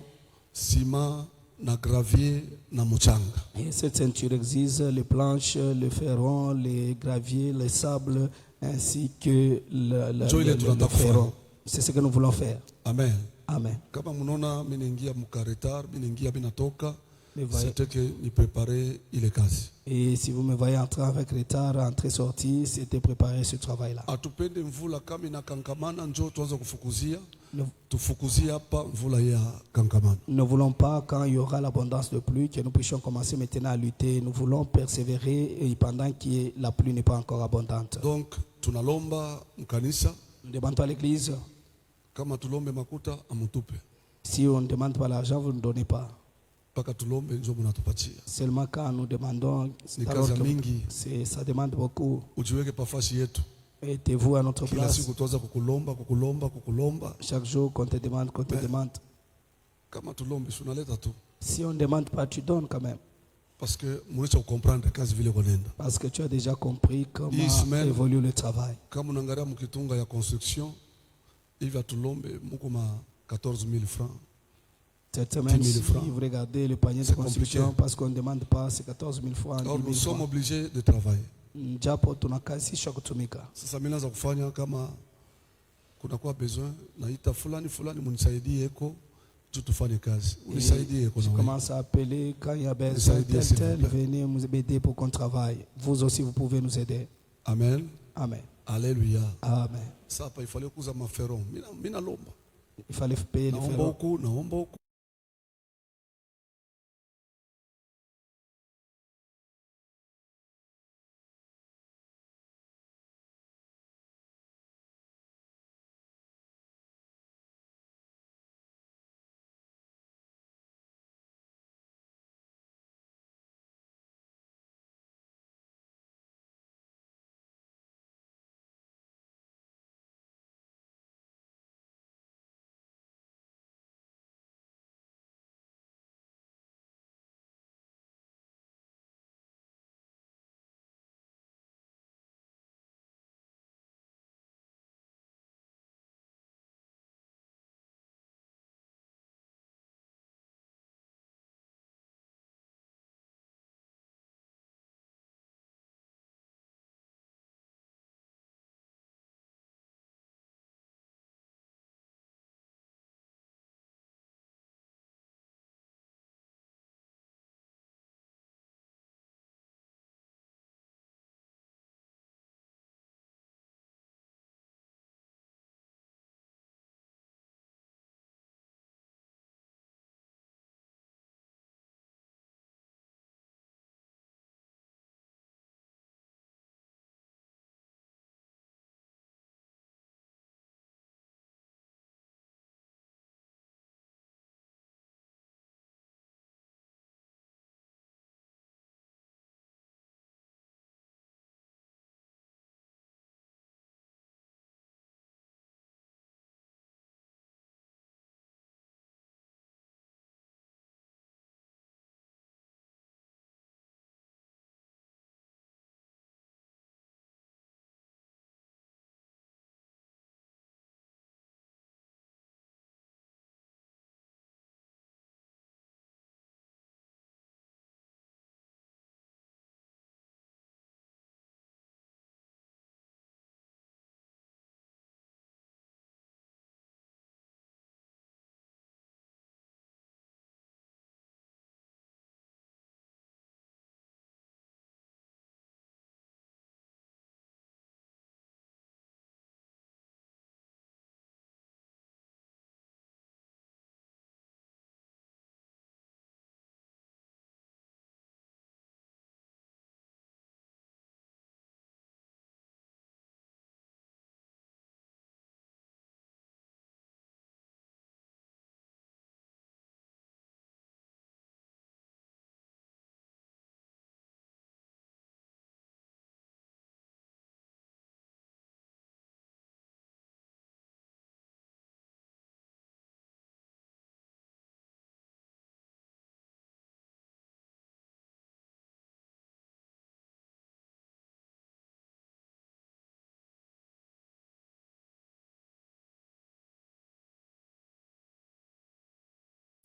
ciment na gravier na mchanga. Et cette ceinture exige les planches, le ferron, les graviers, les sables, ainsi que le ferron. C'est ce que nous voulons faire. Amen. Amen. Kama mnaona mimi naingia mkaretar, mimi naingia mimi natoka, Mais voyez- c'était que ni préparer ile kazi. Et si vous me voyez entrer avec retard, entrer-sortie, c'était préparer ce travail-là. Atupende mvula kama inakankamana, njoo tuanze kufukuzia. Nous Tufukuzie hapa mvula ya kankamana. ne voulons pas, quand il y aura l'abondance de pluie, que nous puissions commencer maintenant à lutter. Nous voulons persévérer et pendant que la pluie n'est pas encore abondante. Donc tunalomba mkanisa On ne demande pas l'église. kama tulombe makuta amutupe. Si on ne demande pas l'argent, vous ne donnez pas. Paka tulombe njoo mnatupatia. Seulement quand nous demandons, Ni alors kazi que mingi. ça demande beaucoup. Ujiweke pafashi yetu. Mettez-vous à notre Kila place. siku tuanza kukulomba. Chaque jour qu'on te demande, Kama tulombe tunaleta tu. Si on ne demande pas, tu donnes quand même. Parce que mwisho comprendre kazi vile konenda. Parce que tu as déjà compris comment Hii semaine- évolue le travail. Kama unaangalia mkitunga ya construction hivi atulombe muko ma 14,000 francs. Cette semaine, 10 000 si francs. vous regardez le panier de C'est construction, compliqué. parce qu'on ne demande pas, c'est 14 000 francs, 10 Alors 000 nous sommes francs. obligés de travailler. Japo tunakazishwa kutumika. Sasa mimi naanza kufanya kama kuna kwa besoin naita fulani munisaidie eko tu tufanye kazi. Unisaidie eko Je na wewe. commence à appeler quand il y a besoin, Essayez tel, s'il tel, vous plaît. venez nous aider pour qu'on travaille. Vous aussi, vous pouvez nous aider. Amen. Amen. Alléluia. Amen. Sasa hapa ifale kuza maferon. Mimi nalomba. Il fallait payer les Naomba ferrons. huku.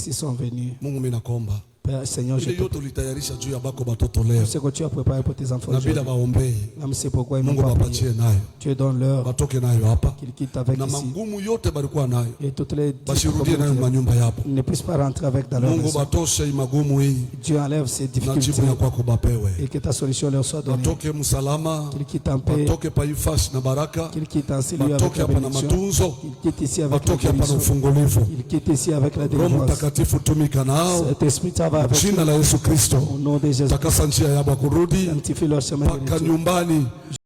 ici sont venus. Mungu mimi nakuomba. Père Seigneur, je ile yote ulitayarisha juu ya bako batoto leo. ce que tu as préparé pour tes enfants. Na bila baombee. C'est pourquoi ils Mungu bapatie nayo. Tu donnes leur. Batoke nayo hapa. Qu'ils quittent avec na mangumu yote balikuwa nayo. Et toutes les basirudie nayo manyumba yapo. Ne puissent pas rentrer avec dans leur maison. Mungu batoshe magumu hii. Dieu enlève ces difficultés. Na jibu ya kwako bapewe. Et que ta solution leur soit donnée. Batoke msalama. Qu'ils quittent en paix. Batoke pa ifasi na baraka. Qu'ils quittent en Seigneur avec la bénédiction. Qu'ils quittent ici avec la bénédiction. Qu'ils quittent ici avec la délivrance. Roho Mtakatifu tumika nao. Cet esprit travaille avec jina la Yesu Kristo. Au nom de Jésus. Takasa njia yabo kurudi. Sanctifie leur chemin. Paka nyumbani.